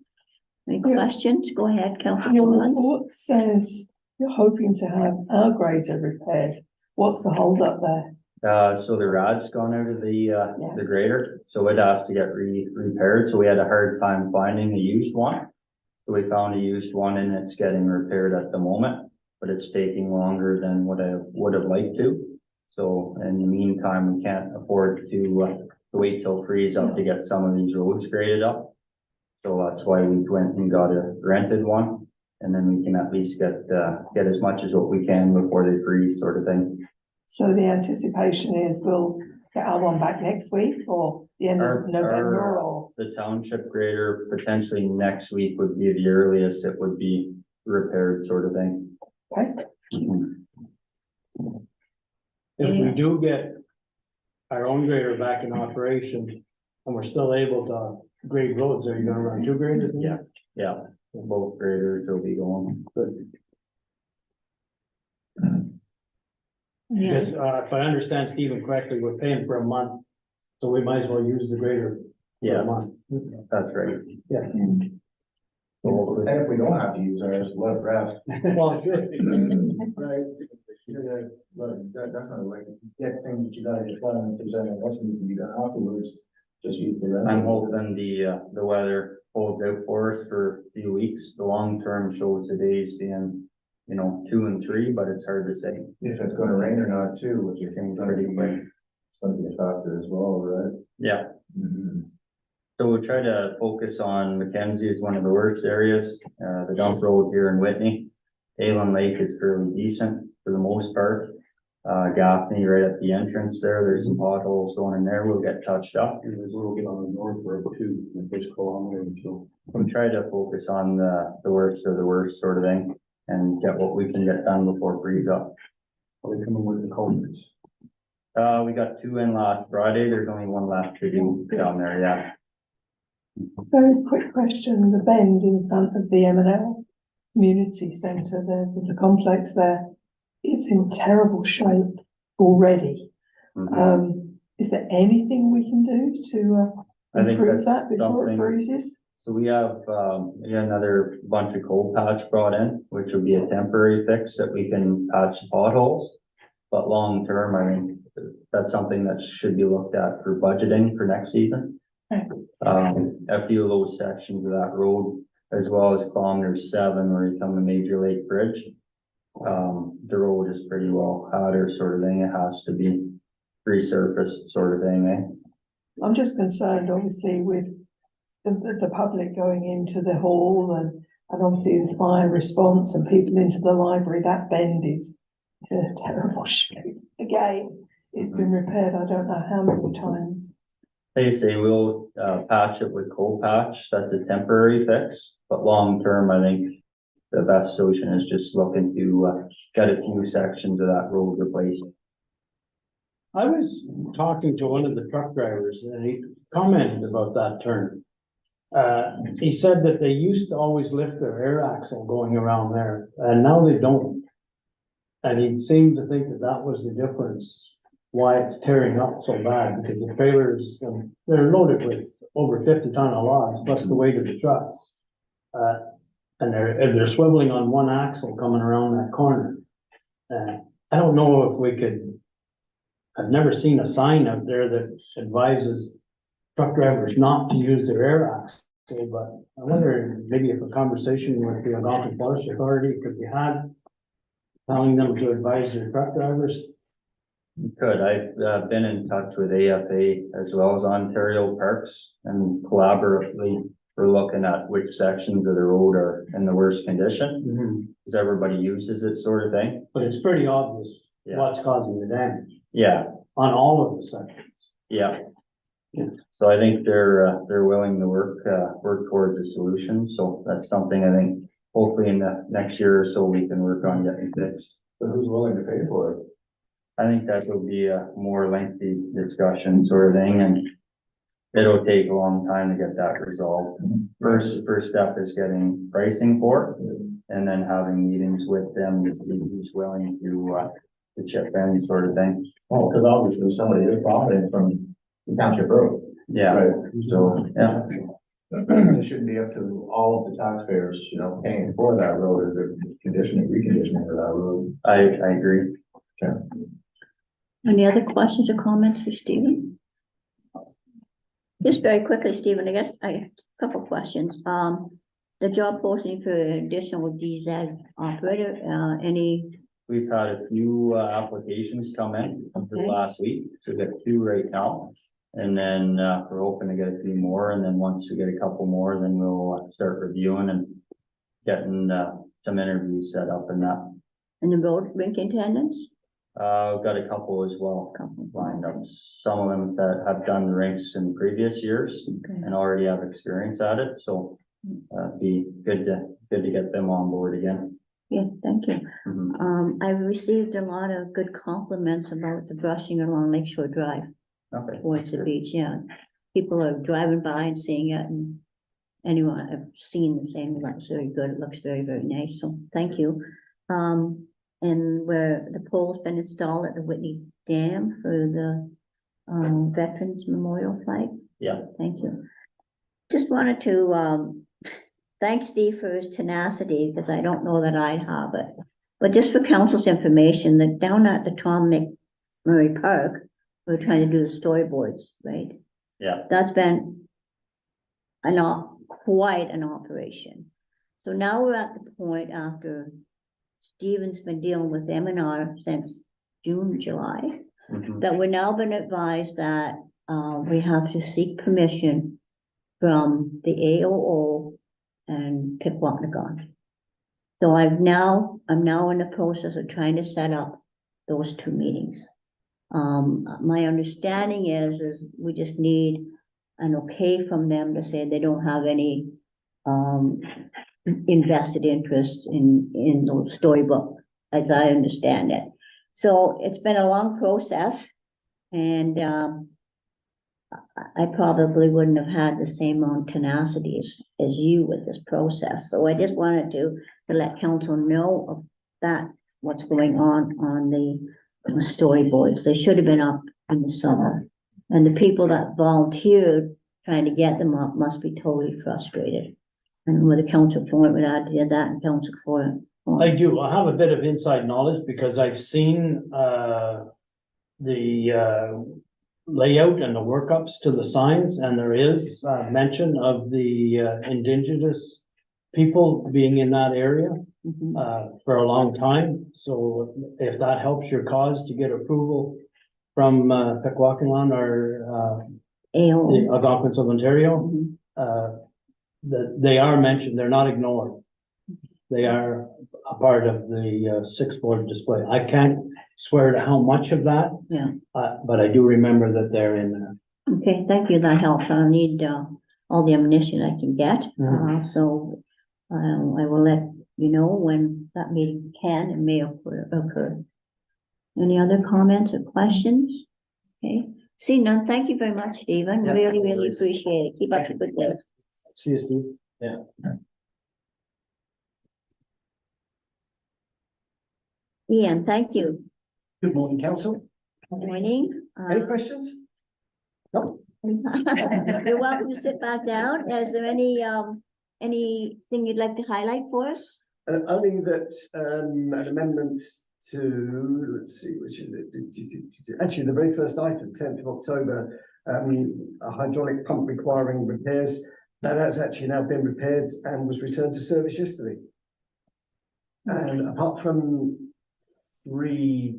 Any questions? Go ahead, Councillor Your Collins. report says you're hoping to have our grader repaired. What's the hold up there? So the rad's gone out of the grader, so it has to get repaired. So we had a hard time finding a used one. So we found a used one and it's getting repaired at the moment, but it's taking longer than what I would have liked to. So in the meantime, we can't afford to wait till freeze up to get some of these roads graded up. So that's why we went and got a rented one, and then we can at least get as much as what we can before they freeze, sort of thing. So the anticipation is we'll get our one back next week or the end of November or? The township grader potentially next week would be the earliest it would be repaired, sort of thing. Okay. If we do get our own grader back in operation and we're still able to grade roads, are you gonna run 2 graders? Yeah, both graders will be going. Good. Yeah, Because, if I understand Stephen correctly, we're paying for a month, so we might as well use the grader for a Yes, month. that's right. Yeah. And if we don't have to use ours, let it rest. Well, sure. Right, you're gonna definitely like get things that you gotta get done, if there's anything else that needs to be done afterwards, just use the rest. I'm hoping the weather holds out for us for a few weeks. The long term shows the days being, 2 and 3, but it's hard to say. If it's gonna rain or not too, which you think gonna be, it's gonna be a factor as well, right? Yeah, Mm-hmm. so we'll try to focus on Mackenzie is one of the worst areas, the dump road here in Whitney. Avon Lake is fairly decent for the most part. Gaffney right at the entrance there's some potholes going in there, will get touched up. And there's a little bit on the north road too, the first kilometer, so. We'll try to focus on the worst of the worst sort of thing and get what we can get done before freeze up. Are they coming with the culverts? We got 2 in last Friday, there's only 1 left to do down there, yeah. Very quick question, the bend in front of the M&L Community Centre, the complex there, it's in terrible shape already. Mhm. Is there anything we can do to I think improve that's that before it something- freezes? So we have, another bunch of cold patch brought in, which would be a temporary fix that we can patch the potholes. But long term, I think that's something that should be looked at for budgeting for next season. Okay. A few of those sections of that road, as well as kilometer 7 where you come to Major Lake Bridge. The road is pretty well powder sort of thing. It has to be resurfaced sort of thing, eh? I'm just concerned, obviously, with the public going into the hall and obviously the fire response and people into the library. That bend is in a terrible shape. Again, it's been repaired, I don't know how many times. They say we'll patch it with coal patch. That's a temporary fix, but long term, I think the best solution is just looking to get a few sections of that road replaced. I was talking to one of the truck drivers and he commented about that turn. He said that they used to always lift their air axle going around there and now they don't. And he seemed to think that that was the difference, why it's tearing up so bad, because the trailers, they're loaded with over 50-ton of logs plus the weight of the truck. And they're swiveling on one axle coming around that corner. I don't know if we could I've never seen a sign out there that advises truck drivers not to use their air axle, but I wonder maybe if a conversation with the Algonquin Forest Authority could be had, telling them to advise their truck drivers. You could, I've been in touch with AFA as well as Ontario Parks, and collaboratively, we're looking at which sections of the road are in the worst condition, because everybody uses it, sort of thing. But it's pretty obvious Yeah. what's causing the damage Yeah, on all of the sections. yeah. Yeah. So I think they're willing to work towards a solution, so that's something I think hopefully in the next year or so we can work on getting fixed. So who's willing to pay for it? I think that will be a more lengthy discussion sort of thing, and it'll take a long time to get that resolved. First step is getting pricing for it, and then having meetings with them to see who's willing to chip in, sort of thing. Oh, because obviously somebody is profiting from the township road. Yeah, Right, so. yeah, It shouldn't be up to all of the taxpayers, you know, paying for that road or the conditioning, reconditioning of that road. I agree. Any other questions or comments for Stephen? Just very quickly, Stephen, I guess I have a couple of questions. The job posting for additional DZ operator, any, We've had a few applications come in over the Okay. last week, so we got 2 right now. And then we're hoping to get a few more, and then once we get a couple more, then we'll start reviewing and getting some interviews set up and that. in the road rink attendants? We've got a couple as well Couple. lined up, some of them that have done rinks in previous years Okay. and already have experience at it, so be good to get them on board again. Yeah, thank you. Mhm. I received a lot of good compliments about the brushing along Lakeshore Drive Okay. towards the beach, yeah. People are driving by and seeing it, and anyone I've seen the same, that's very good, it looks very, very nice, so thank you. And where the pole's been installed at the Whitney Dam for the Veterans Memorial Flight. Yeah. Thank you. Just wanted to thank Steve for his tenacity, because I don't know that I have it. But just for council's information, that down at the Tom McMurray Park, we're trying to do the storyboards, right? Yeah. That's been quite an operation. So now we're at the point after Stephen's been dealing with M&R since June, July, Mhm. that we're now been advised that we have to seek permission from the AOO and Pickwacknagon. So I'm now in the process of trying to set up those 2 meetings. My understanding is we just need an okay from them to say they don't have any invested interest in those storybook, as I understand it. So it's been a long process, and I probably wouldn't have had the same amount of tenacity as you with this process. So I just wanted to let council know of that, what's going on the storyboards. They should have been up in the summer. And the people that volunteered trying to get them up must be totally frustrated. And with the council forum, with that, did that and council forum. I do, I have a bit of inside knowledge because I've seen the layout and the workups to the signs, and there is mention of the indigenous people being in that area for a long time. So if that helps your cause to get approval from Pickwacknagon or the Algonquins of Ontario, that they are mentioned, they're not ignored. They are a part of the 6-board display. I can't swear to how much of that. Yeah. But I do remember that they're in there. Okay, thank you, that helps. I need all the ammunition I can get. So I will let you know when that meeting can and may occur. Any other comments or questions? Okay, see none. Thank you very much, Stephen. Yeah, Really, no really worries. appreciate it. Keep up the good work. See you, Steve. Yeah. Ian, thank you. Good morning, council. Good morning. Any questions? No. You're welcome to sit back down. Is there anything you'd like to highlight for us? Only that an amendment to, let's see, which is it? Actually, the very first item, 10th of October, a hydraulic pump requiring repairs. Now that's actually now been repaired and was returned to service yesterday. And apart from 3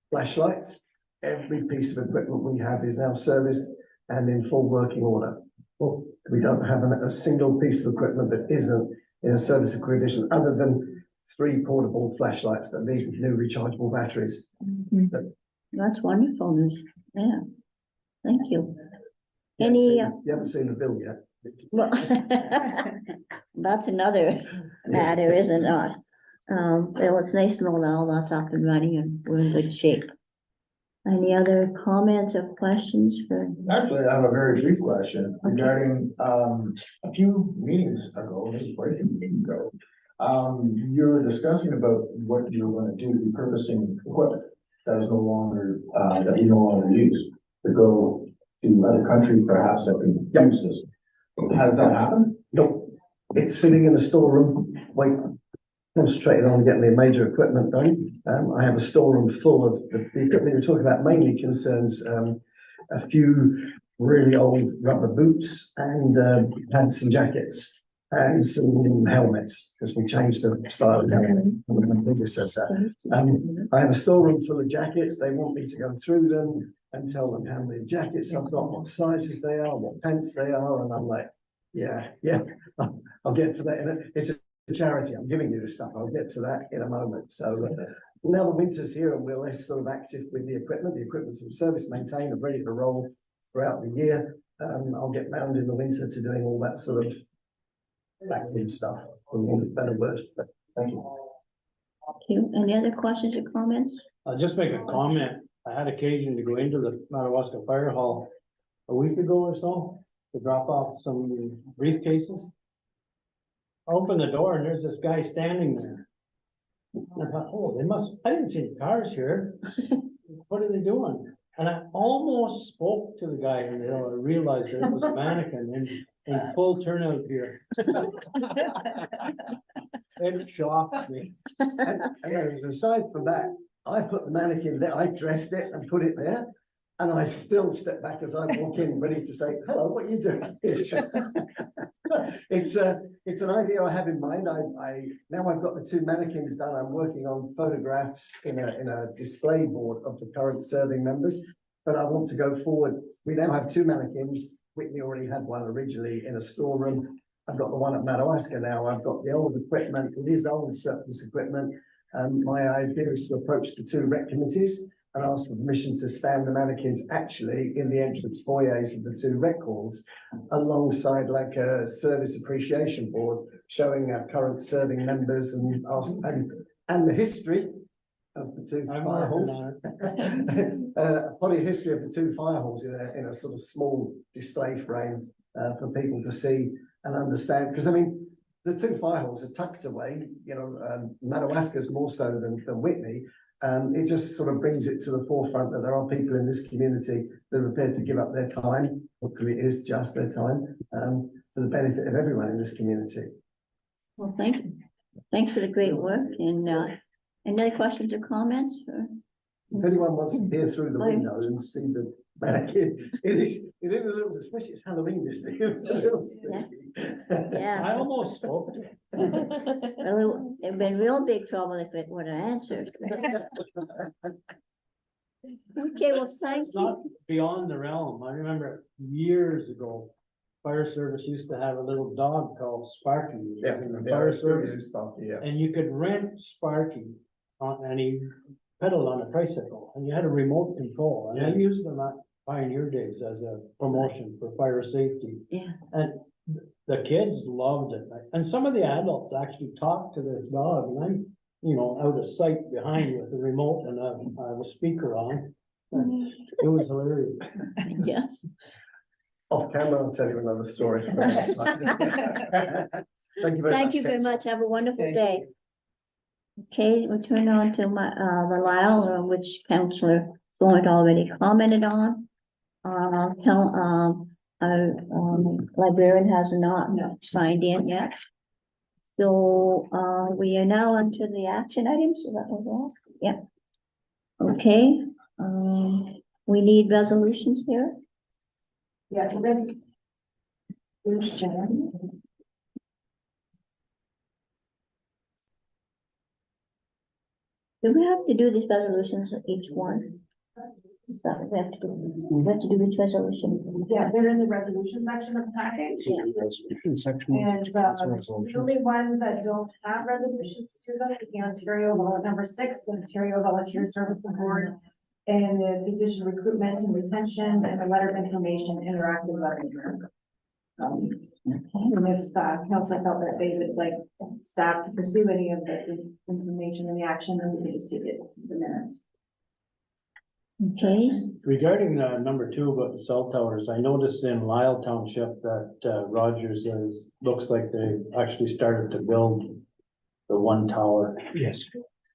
flashlights, every piece of equipment we have is now serviced and in full working order. We don't have a single piece of equipment that isn't in a service condition, other than 3 portable flashlights that need new rechargeable batteries. That's wonderful news. Yeah. Thank you. You Any, haven't seen the bill yet. well, that's another matter, isn't it? Well, it's nice to know that all that's up and running and we're in good shape. Any other comments or questions for? Actually, I have a very brief question regarding, a few meetings ago, this is quite a meeting ago. You were discussing about what you were gonna do, repurposing equipment that is no longer, that you no longer use, to go to other countries perhaps that can use this. Has that happened? Nope, it's sitting in a storeroom, concentrating on getting the major equipment done. I have a storeroom full of the equipment you're talking about, mainly concerns a few really old rubber boots and pants and jackets and some helmets, because we changed the style of helmet from the predecessor. I have a storeroom full of jackets. They want me to go through them and tell them how many jackets I've got, what sizes they are, what pants they are, and I'm like, yeah, I'll get to that. It's a charity. I'm giving you the stuff. I'll get to that in a moment. So now the winter's here and we're less sort of active with the equipment. The equipment's in service, maintained, and ready to roll throughout the year. I'll get round in the winter to doing all that sort of active stuff, for want of a better word. But thank you. Thank you. Any other questions or comments? I'll just make a comment. I had occasion to go into the Madawaska Fire Hall a week ago or so to drop off some briefcases. I opened the door and there's this guy standing there. And I thought, oh, I didn't see any cars here. What are they doing? And I almost spoke to the guy and I realized that it was a mannequin in full turnout here. It shocked me. And as aside from that, I put the mannequin there, I dressed it and put it there. And I still step back as I walk in, ready to say, hello, what are you doing here? It's an idea I have in mind. Now I've got the 2 mannequins done. I'm working on photographs in a display board of the current serving members, but I want to go forward. We now have 2 mannequins. Whitney already had one originally in a storeroom. I've got the one at Madawaska now. I've got the old equipment. It is old surplus equipment. My idea is to approach the 2 rec committees and ask for permission to stand the mannequins actually in the entrance foyers of the 2 rec halls, alongside like a service appreciation board showing our current serving members and the history of the 2 fire halls. Probably a history of the 2 fire halls in a sort of small display frame for people to see and understand. Because I mean, the 2 fire halls are tucked away. Madawaska's more so than Whitney. It just sort of brings it to the forefront that there are people in this community that are prepared to give up their time. Hopefully it is just their time for the benefit of everyone in this community. Well, thank you. Thanks for the great work. And any other questions or comments? If anyone wants to peer through the window and see the mannequin, it is a little, especially it's Halloween this thing. It's a little spooky. Yeah. I almost spoke to him. Well, it'd been real big trouble if it would have answered. Okay, well, thanks. It's not beyond the realm. I remember years ago, fire service used to have a little dog called Sparky. Yeah, in the fire fire service service. stuff, yeah. And you could rent Sparky and he pedaled on a tricycle and you had a remote control. And I used them at Pioneer Days as a promotion for fire safety. Yeah. And the kids loved it. And some of the adults actually talked to their dog and I'm, out of sight behind with the remote and a speaker on. It was hilarious. Yes. Off camera, I'll tell you another story. Thank you very much. Thank you very Councillor. much. Have a wonderful Thank day. Okay, we'll turn on to the Lyle, which Councillor Floyd already commented on. Librarian has not signed in yet. So we are now onto the action items. Is that what we're Okay, we need resolutions here. Yeah, the resolution. Do we have to do these resolutions, each one? Is that what we have to do? We have to do each resolution. Yeah, they're in the resolution section of the package. Resolution section. And Council the resolution. only ones that don't have resolutions to them is the Ontario number 6, the Ontario Volunteer Service Board, and the physician recruitment and retention, and the letter of information, interactive letter. And if council felt that they would like staff to pursue any of this information in the action, then we can just take it in the minutes. Okay, Regarding number 2 about the cell towers, I noticed in Lyle Township that Rogers looks like they actually started to build the one tower. Yes.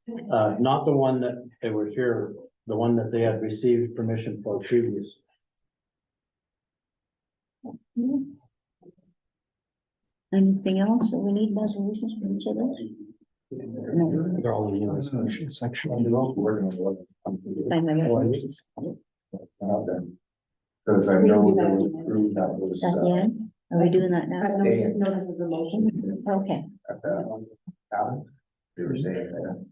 Not the one that they were here, the one that they had received permission for previous. anything else that we need resolutions for each of those? No. They're all in the resolution section. Find my resolutions. Because I know there was approved that was, Is that the end? Are we doing that now? Notice as a motion. Okay, at the, they were saying that.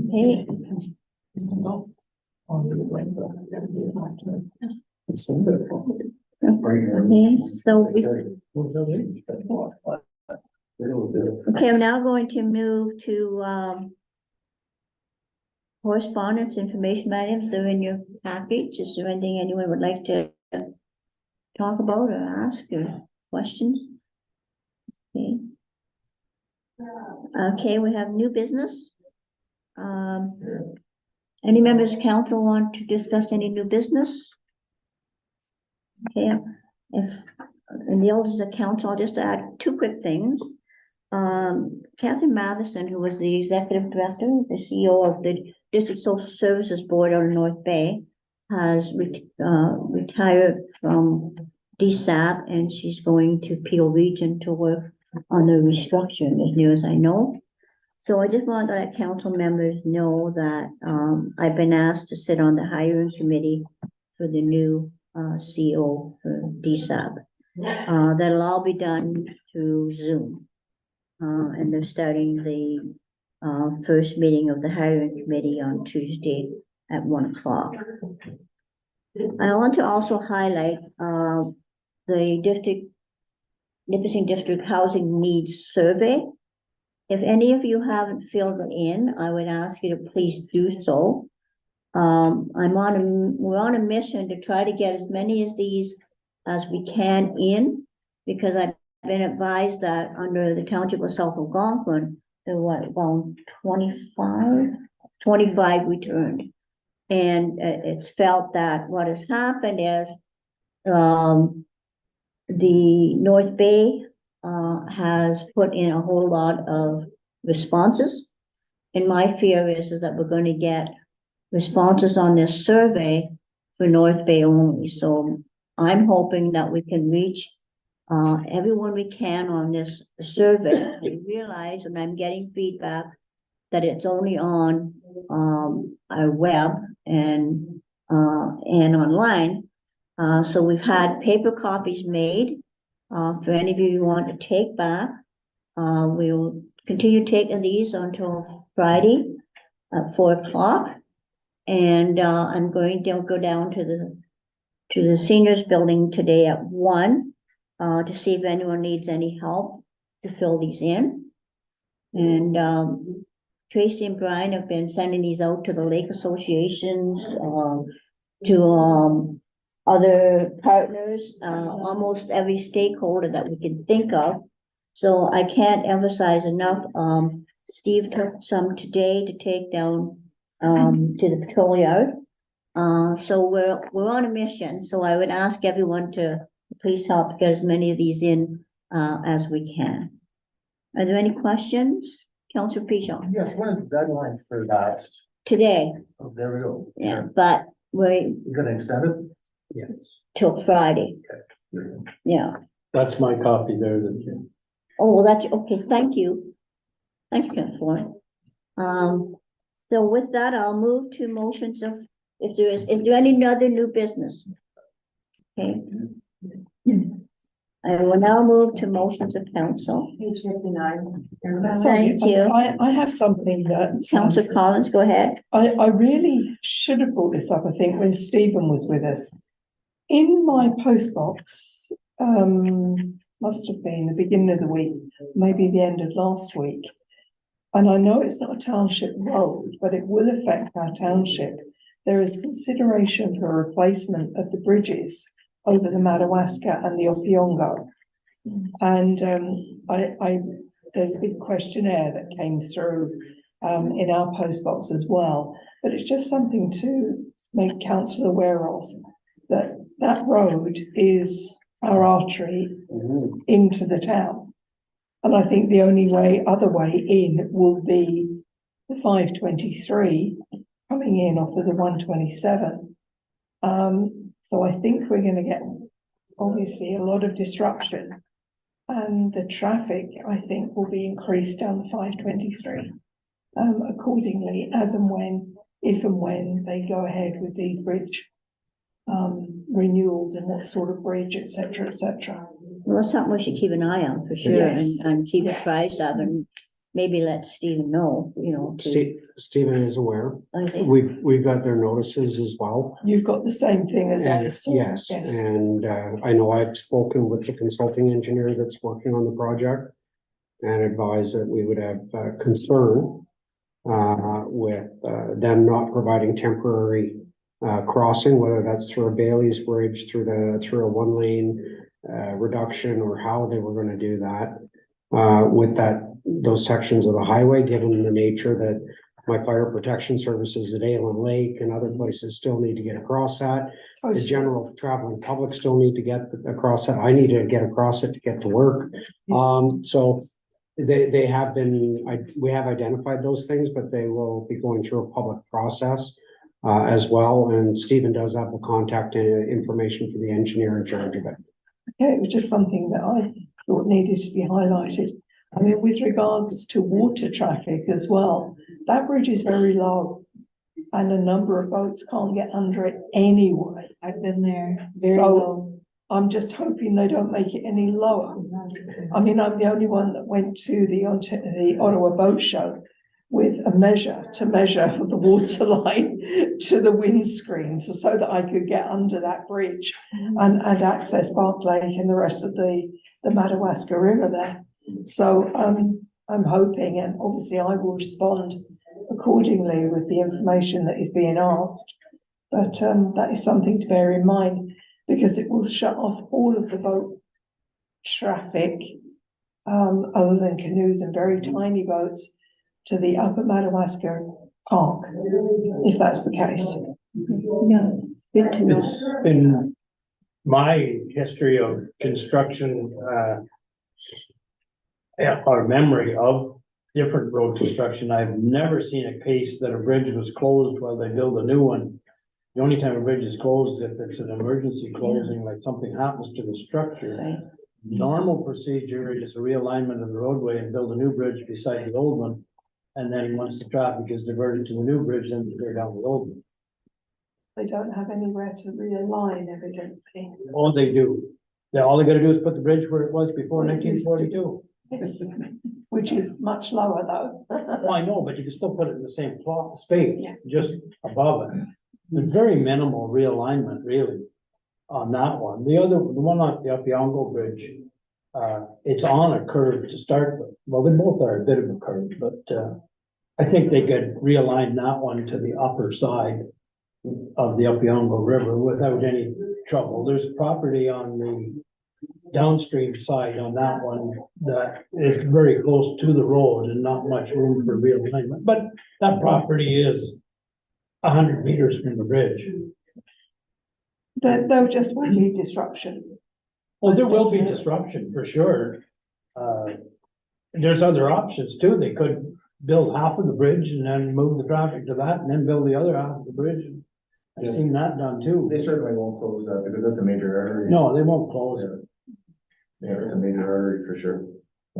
okay, okay, so we, okay, I'm now going to move to, correspondence, information items. They're in your package. Is there anything anyone would like to talk about or ask or questions? Okay. Okay, we have new business. Any members of council want to discuss any new business? Okay, if, in the elders of council, I'll just add 2 quick things. Catherine Matheson, who was the executive director, the CEO of the District Social Services Board out in North Bay, has retired from DSAP, and she's going to Peel Region to work on the restructuring, as near as I know. So I just want to let council members know that I've been asked to sit on the hiring committee for the new CEO for DSAP. That'll all be done through Zoom. And they're starting the first meeting of the hiring committee on Tuesday at 1 o'clock. I want to also highlight the Nipissing District Housing Needs Survey. If any of you haven't filled it in, I would ask you to please do so. We're on a mission to try to get as many of these as we can in, because I've been advised that under the Township of South Algonquin, there were about 25 returned. And it's felt that what has happened is the North Bay has put in a whole lot of responses. And my fear is that we're going to get responses on this survey for North Bay only. So I'm hoping that we can reach everyone we can on this survey. I realize, and I'm getting feedback, that it's only on our web and online. So we've had paper copies made for any of you who want to take back. We'll continue taking these until Friday at 4 o'clock. And I'm going to go down to the seniors building today at 1 to see if anyone needs any help to fill these in. And Tracy and Brian have been sending these out to the lake associations, to other partners, almost every stakeholder that we can think of. So I can't emphasize enough. Steve took some today to take down to the patrol yard. So we're on a mission. So I would ask everyone to please help get as many of these in as we can. Are there any questions? Councillor Pigeon? Yes, what is the deadline for that? Today, Oh, there we go. yeah, but we're You're gonna extend it? Yes. till Friday, yeah. That's my copy there that you. Oh, well, that's, okay, thank you. Thank you, Councillor. So with that, I'll move to motions of, is there any other new business? Okay. I will now move to motions of council. Page 59. Thank you. I have something that. Councillor Collins, go ahead. I really should have brought this up, I think, when Stephen was with us. In my postbox, must have been the beginning of the week, maybe the end of last week. And I know it's not a township road, but it will affect our township. There is consideration for a replacement of the bridges over the Madawaska and the Opiongo. And there's a big questionnaire that came through in our postbox as well. But it's just something to make council aware of, that that road is our artery into the town. And I think the only other way in will be the 523 coming in off of the 127. So I think we're going to get obviously a lot of disruption, and the traffic, I think, will be increased down the 523 accordingly, as and when, if and when they go ahead with these bridge renewals and what sort of bridge, etc., etc. Well, it's something we should keep an eye on for sure, Yes. and keep Yes. apprised of, and maybe let Stephen know, you know. Stephen is aware. I think. We've got their notices as well. You've got the same thing as I And saw. yes, and I know I've spoken with the consulting engineer that's working on the project and advised that we would have concern with them not providing temporary crossing, whether that's through a Bailey's Bridge, through a one-lane reduction, or how they were going to do that with those sections of the highway, given the nature that my fire protection services at Aylan Lake and other places still need to get across that. The general traveling public still need to get across that. I need to get across it to get to work. So they have been, we have identified those things, but they will be going through a public process as well. And Stephen does have the contact information for the engineer in charge of it. Okay, it was just something that I thought needed to be highlighted. I mean, with regards to water traffic as well, that bridge is very low and a number of boats can't get under it anyway. I've been there, very So low. I'm just hoping they don't make it any lower. I mean, I'm the only one that went to the Ottawa Boat Show with a measure to measure the water line to the windscreen so that I could get under that bridge and access Park Lake and the rest of the Madawaska River there. So I'm hoping, and obviously I will respond accordingly with the information that is being asked. But that is something to bear in mind, because it will shut off all of the boat traffic, other than canoes and very tiny boats, to the upper Madawaska Park, if that's the case. Yeah, good to know. It's been my history of construction, or memory of different road construction. I've never seen a case that a bridge was closed while they build a new one. The only time a bridge is closed if it's an emergency closing, like something happens to the structure. Right. Normal procedure is a realignment of the roadway and build a new bridge beside the old one. And then once the traffic is diverted to the new bridge, then they're down the old one. They don't have anywhere to realign, evidently. All they do, all they gotta do is put the bridge where it was before 1942. Yes, which is much lower though. Well, I know, but you can still put it in the same plot space, Yeah. just above it. There's very minimal realignment really on that one. The one on the Opiongo Bridge, it's on a curve to start with. Well, they both are a bit of a curve, but I think they could realign that one to the upper side of the Opiongo River without any trouble. There's property on the downstream side on that one that is very close to the road and not much room for realignment, but that property is 100 meters from the bridge. There just will be disruption. Well, there will be disruption for sure. There's other options too. They could build half of the bridge and then move the traffic to that and then build the other half of the bridge. I've seen that done too. They certainly won't close that because that's a major artery. No, they won't close it. Yeah, it's a major artery for sure.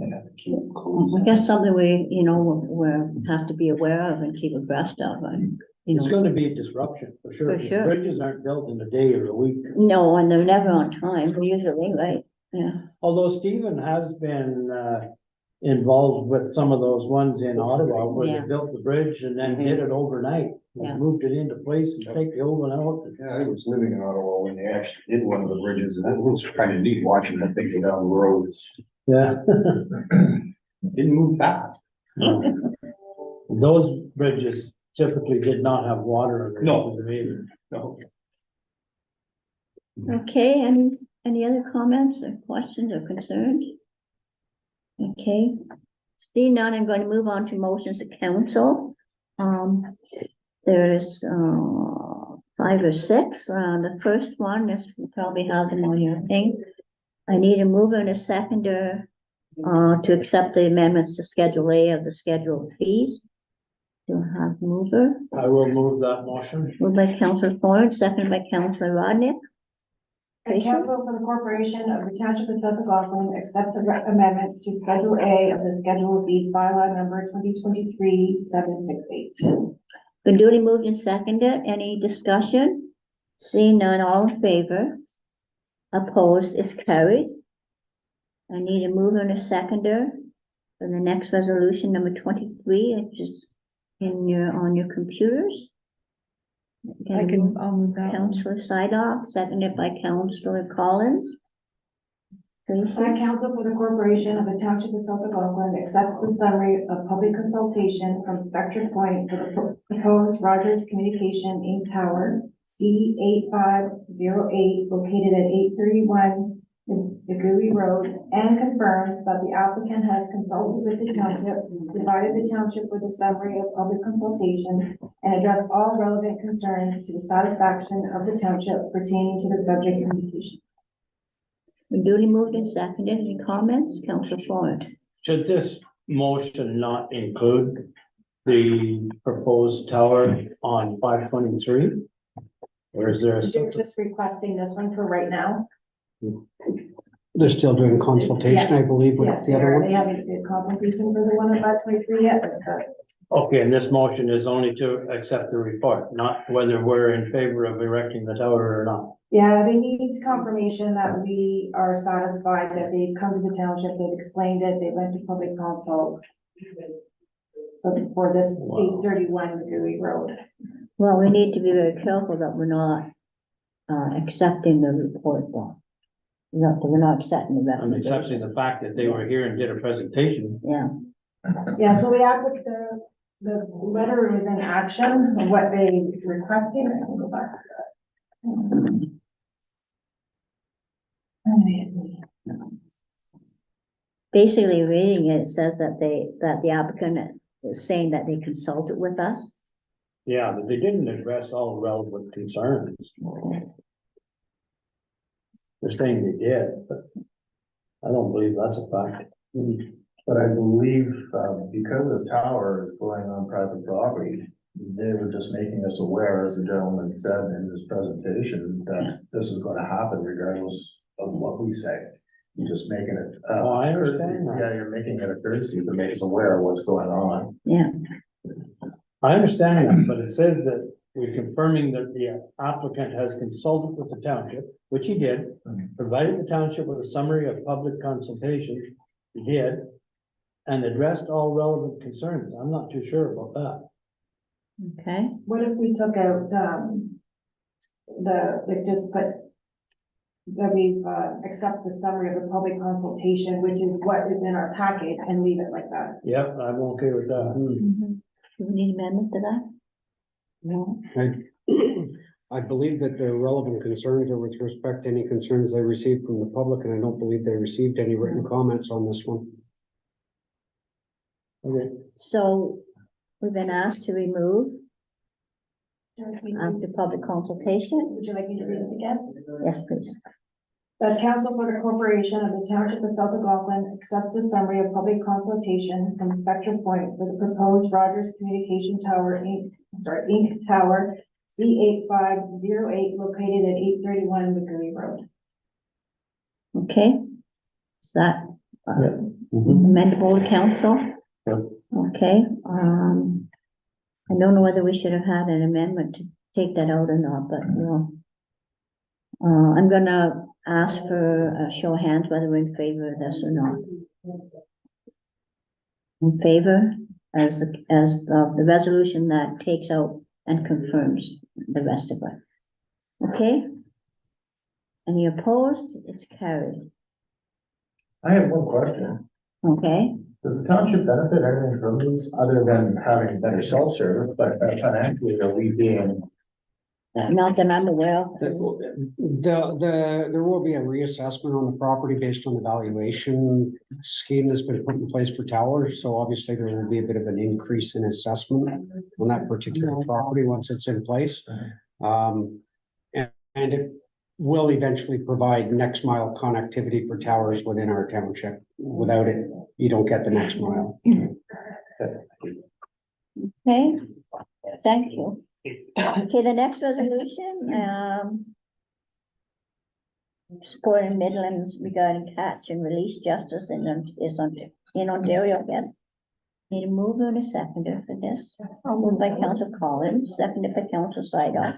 I guess something we, we have to be aware of and keep abreast of, and, It's gonna be a disruption, for sure. For sure. Bridges aren't built in a day or a week. No, and they're never on time, usually, right? Yeah, Although Stephen has been, involved with some of those ones in Ottawa where Yeah. they built the bridge and then did it overnight. Yeah. Moved it into place and take the old one out. Yeah, I was living in Ottawa when they actually did one of the bridges, and it was kind of neat watching that thing go down the road. Yeah. Didn't move fast. Those bridges typically did not have water under No. them either. No. okay, any other comments or questions or concerns? Okay, seeing none, I'm going to move on to motions of council. There's 5 or 6. The first one is, you probably have them on your thing. I need a mover and a seconder to accept the amendments to Schedule A of the Schedule of Fees. Do I have mover? I will move that motion. Moved by Councillor Ford, seconded by Councillor Rodnick. The Tracy? council for the corporation of the township of South McLaughlin accepts the amendments to Schedule A of the Schedule of Fees bylaw number 2023-768. Been duly moved and seconded. Any discussion? Seeing none, all in favor? Opposed is carried. I need a mover and a seconder for the next resolution, number 23, which is on your computers. I'll move that one. Councillor Sidoff, seconded by Councillor Collins. Tracy? The council for the corporation of the township of South McLaughlin accepts the summary of public consultation from Spectre Point for the proposed Rogers Communication Inc. Tower, C8508, located at 831 the GUI Road, and confirms that the applicant has consulted with the township, provided the township with a summary of public consultation, and addressed all relevant concerns to the satisfaction of the township pertaining to the subject communication. Been duly moved and seconded. Any comments? Councillor Ford. Should this motion not include the proposed tower on 523? Or is there a They're separate? just requesting this one for right now. They're still doing consultation, I believe, with Yes, the other they one. haven't did consultation for the one at 523 yet, but Okay, and this motion is only to accept the report, not whether we're in favor of erecting the tower or not. yeah, they need confirmation that we are satisfied that they've come to the township, they've explained it, they went to public consult. So for this Wow. 831 GUI Road. Well, we need to be very careful that we're not accepting the report though. No, we're not accepting the I'm accepting recommendation. the fact that they were here and did a presentation. Yeah, Yeah, so we have the letter is in action, of what they requested. I can go back to that. basically reading it, it says that the applicant is saying that they consulted with us. Yeah, but they didn't address all relevant concerns. They're saying they did, but I don't believe that's a fact. But I believe, because this tower is going on private property, they were just making us aware, as the gentleman said in his presentation, that this is gonna happen regardless of what we say. You're just making it. Oh, I understand that. Yeah, you're making it a courtesy to make us aware of what's going on. Yeah, I understand that, but it says that we're confirming that the applicant has consulted with the township, which he did, provided the township with a summary of public consultation, he did, and addressed all relevant concerns. I'm not too sure about that. okay. What if we took out, just put that we, accept the summary of the public consultation, which is what is in our packet, and leave it like that? Yep, I'm okay with that. Do we need amendment to that? No. I believe that the relevant concerns are with respect to any concerns they received from the public, and I don't believe they received any written comments on this one. Okay, So we've been asked to remove after public consultation. Would you like me to read it again? Yes, please. That council for the corporation of the township of South McLaughlin accepts the summary of public consultation from Spectre Point for the proposed Rogers Communication Tower Inc. Tower, C8508, located at 831 McGurry Road. Okay. Is that? Yeah. Mhm. amendable to council? Yep. Okay, I don't know whether we should have had an amendment to take that out or not, but well. I'm gonna ask for a show of hands whether we're in favor of this or not. In favor as the resolution that takes out and confirms the rest of it. Okay? Any opposed? It's carried. I have one question. Okay? Does the township benefit anything from this other than having better self-service, but financially are we being? Not that I'm aware of. There will be a reassessment on the property based on the valuation scheme that's been put in place for towers. So obviously there will be a bit of an increase in assessment on that particular property once it's in place. And it will eventually provide next mile connectivity for towers within our township. Without it, you don't get the next mile. Okay, thank you. Okay, the next resolution, supporting Midlands regarding catch and release justice in Ontario, I guess. Need a mover and a seconder for this. Moved by Council Collins, seconded by Council Sidoff.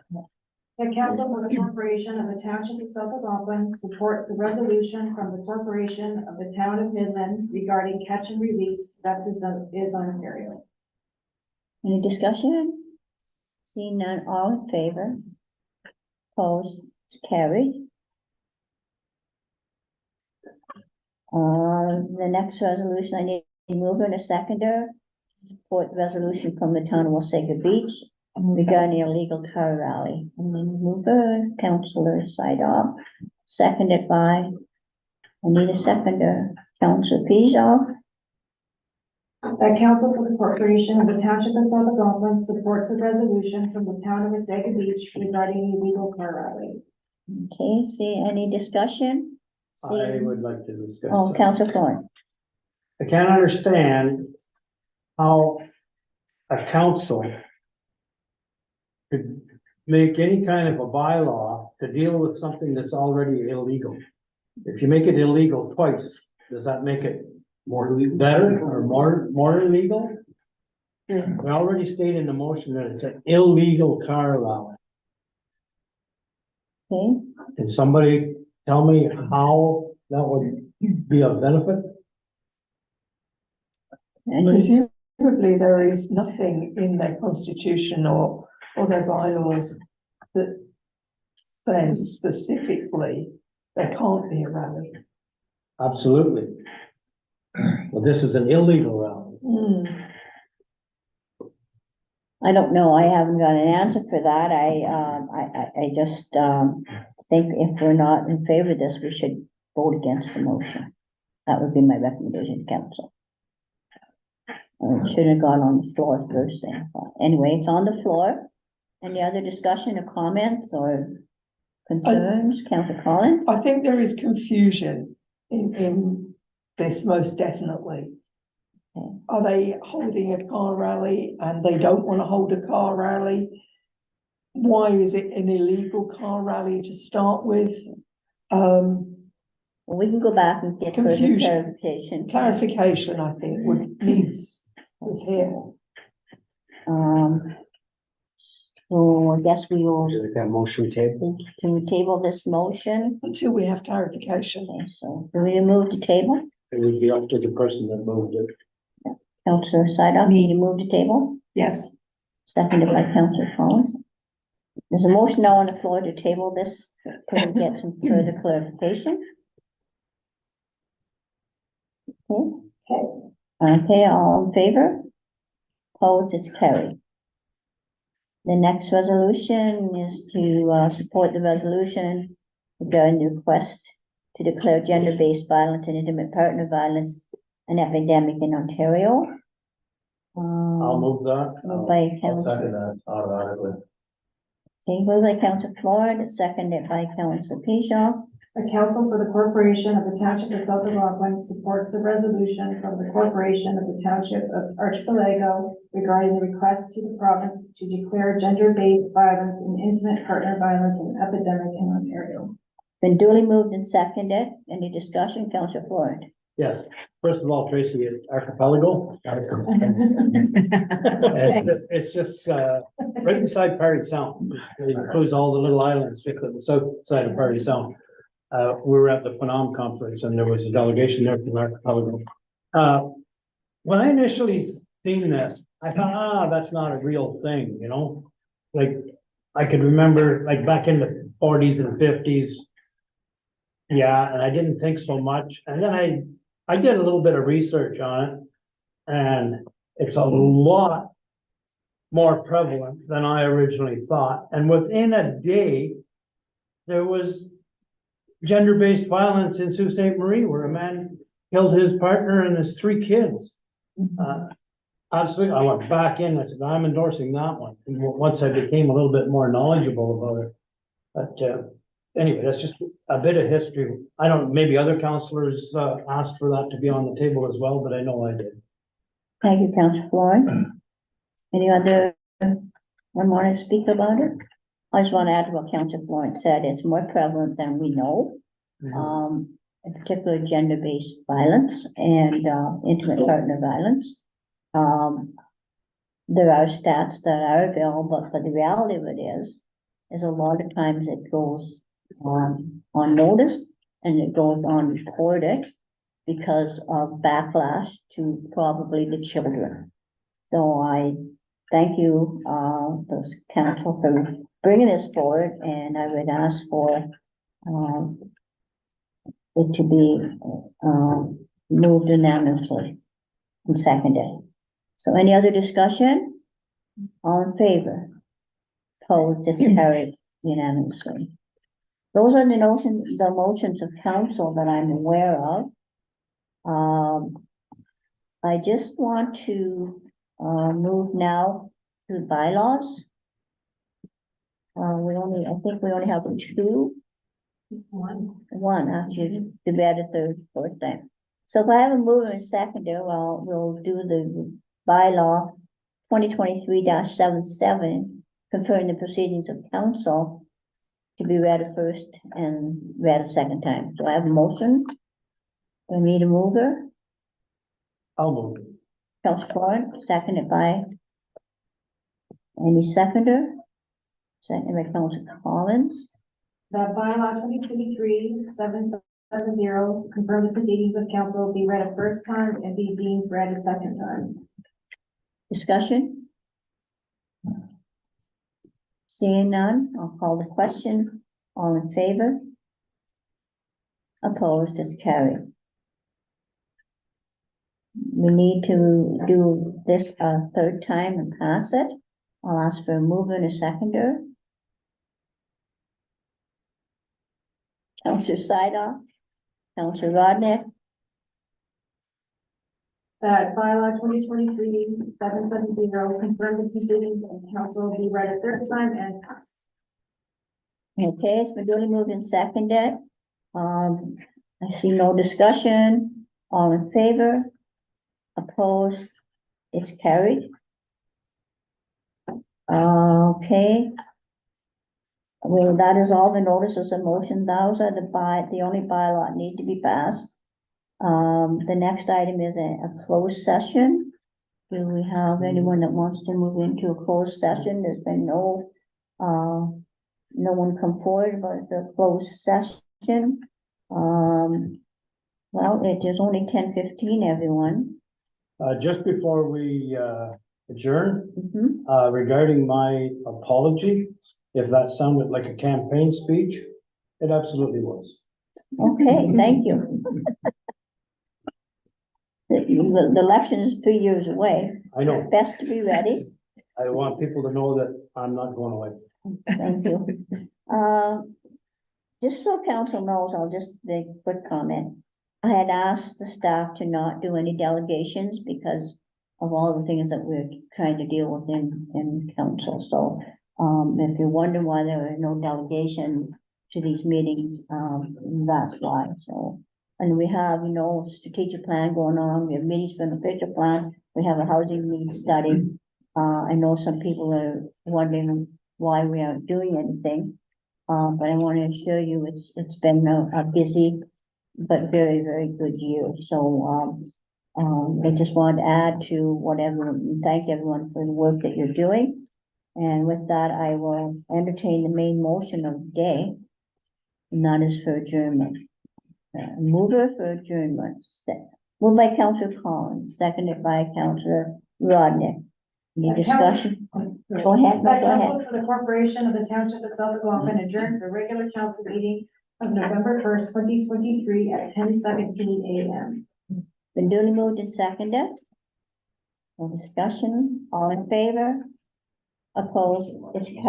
The Council for the Corporation of the Township of South Algonquin supports the resolution from the Corporation of the Town of Midland regarding catch and release justice is Ontario. Any discussion? Seeing none, all in favor? Opposed, it's carried. The next resolution, I need a mover and a seconder. Support the resolution from the town of Wasaga Beach regarding illegal car rally. And then mover, Councillor Sidoff, seconded by, I need a seconder, Councillor Pigeon. The Council for the Corporation of the Township of South Algonquin supports the resolution from the town of Wasaga Beach regarding illegal car rally. Okay, see any discussion? I would like to discuss. Oh, Councillor Thorne. I can't understand how a council could make any kind of a bylaw to deal with something that's already illegal. If you make it illegal twice, does that make it more better or more illegal? We already stated in the motion that it's an illegal car rally. Okay, Can somebody tell me how that would be of benefit? any, Presumably, there is nothing in their constitution or their bylaws that says specifically there can't be a rally. Absolutely. Well, this is an illegal rally. I don't know, I haven't got an answer for that, I just, think if we're not in favor of this, we should vote against the motion. That would be my recommendation to council. It should have gone on the floor first thing, but anyway, it's on the floor. Any other discussion or comments or concerns, Councillor Collins? I think there is confusion in this, most definitely. Okay. Are they holding a car rally and they don't want to hold a car rally? Why is it an illegal car rally to start with? Well, we can go back and get further Confusion. clarification. Clarification, I think, needs here. So I guess we will, Would you like that motion tabled? can we table this motion? Until we have clarification. Okay, so do we move to table? It would be up to the person that moved it. Councillor Sidoff, need to move to table? Yes. Seconded by Councillor Collins. There's a motion now on the floor to table this, to get some further clarification. Okay, all in favor? Opposed, it's carried. The next resolution is to support the resolution regarding the request to declare gender-based violence and intimate partner violence an epidemic in Ontario. I'll move that. Moved by I'll second Council, that automatically. okay, moved by Council Floyd, seconded by Council Pigeon. The Council for the Corporation of the Township of South Algonquin supports the resolution from the Corporation of the Township of Archipelago regarding the request to the province to declare gender-based violence and intimate partner violence an epidemic in Ontario. Been duly moved and seconded. Any discussion, Council Floyd? Yes, first of all, Tracy, it's archipelago. It's just, right beside Parry Sound. It includes all the little islands, just at the south side of Parry Sound. We were at the Phenom conference and there was a delegation there from archipelago. When I initially seen this, I thought, that's not a real thing, you know? Like, I could remember, like, back in the forties and fifties. Yeah, and I didn't think so much, and then I did a little bit of research on it. And it's a lot more prevalent than I originally thought, and within a day, there was gender-based violence in Sault Ste. Marie, where a man killed his partner and his 3 kids. Absolutely, I went back in, I said, I'm endorsing that one, and once I became a little bit more knowledgeable about it. But, anyway, that's just a bit of history. I don't, maybe other councillors, asked for that to be on the table as well, but I know I did. Thank you, Councillor Floyd. Any other one want to speak about it? I just want to add to what Councillor Floyd said. It's more prevalent than we know. In particular, gender-based violence and intimate partner violence. There are stats that are available, but the reality of it is a lot of times it goes unnoticed and it goes unreported because of backlash to probably the children. So I thank you, the council, for bringing this forward, and I would ask for it to be moved unanimously and seconded. So any other discussion? All in favor? Opposed? It's carried unanimously. Those are the motions of council that I'm aware of. I just want to move now to the bylaws. I think we only have 2. One, actually, to be added the 4th time. So if I have a mover and seconder, well, we'll do the bylaw 2023-77, confirming the proceedings of council to be read a first and read a second time. Do I have a motion? Do I need a mover? I'll move. Councillor Floyd, seconded by any seconder? Seconded by Councillor Collins. That bylaw 2023-770, confirm the proceedings of council be read a first time and be deemed read a second time. Discussion? Seeing none, I'll call the question. All in favor? Opposed? It's carried. We need to do this a 3rd time and pass it. I'll ask for a mover and a seconder. Councillor Sidoff, Councillor Rodnick, That bylaw 2023-770, confirm the proceedings of council be read a third time and passed. okay, it's been duly moved and seconded. I see no discussion. All in favor? Opposed? It's carried. Okay. Well, that is all the notices of motion. Those are the only bylaw that need to be passed. The next item is a closed session. Do we have anyone that wants to move into a closed session? There's been no one come forward about the closed session. Well, it is only 10:15, everyone. Just before we, adjourn, Mhm. regarding my apology, if that sounded like a campaign speech, it absolutely was. Okay, thank you. The election is 3 years away. I know, Best to be ready. I want people to know that I'm not going away. Thank you. Just so council knows, I'll just make a quick comment. I had asked the staff to not do any delegations because of all the things that we're trying to deal with in council. So, if you're wondering why there are no delegation to these meetings, that's why. So, and we have, strategic plan going on. We have meetings for the future plan. We have a housing needs study. I know some people are wondering why we aren't doing anything. But I want to assure you it's been a busy but very, very good year. So, I just want to add to whatever, thank everyone for the work that you're doing. And with that, I will entertain the main motion of the day. And that is for adjournment. Mover for adjournment. Moved by Councillor Collins, seconded by Councillor Rodnick. Any discussion? Go ahead, That go ahead. council for the corporation of the township of South Algonquin adjourns the regular council meeting of November 1st, 2023 at 10:17 a.m. Been duly moved and seconded. No discussion, all in favor? Opposed, it's carried.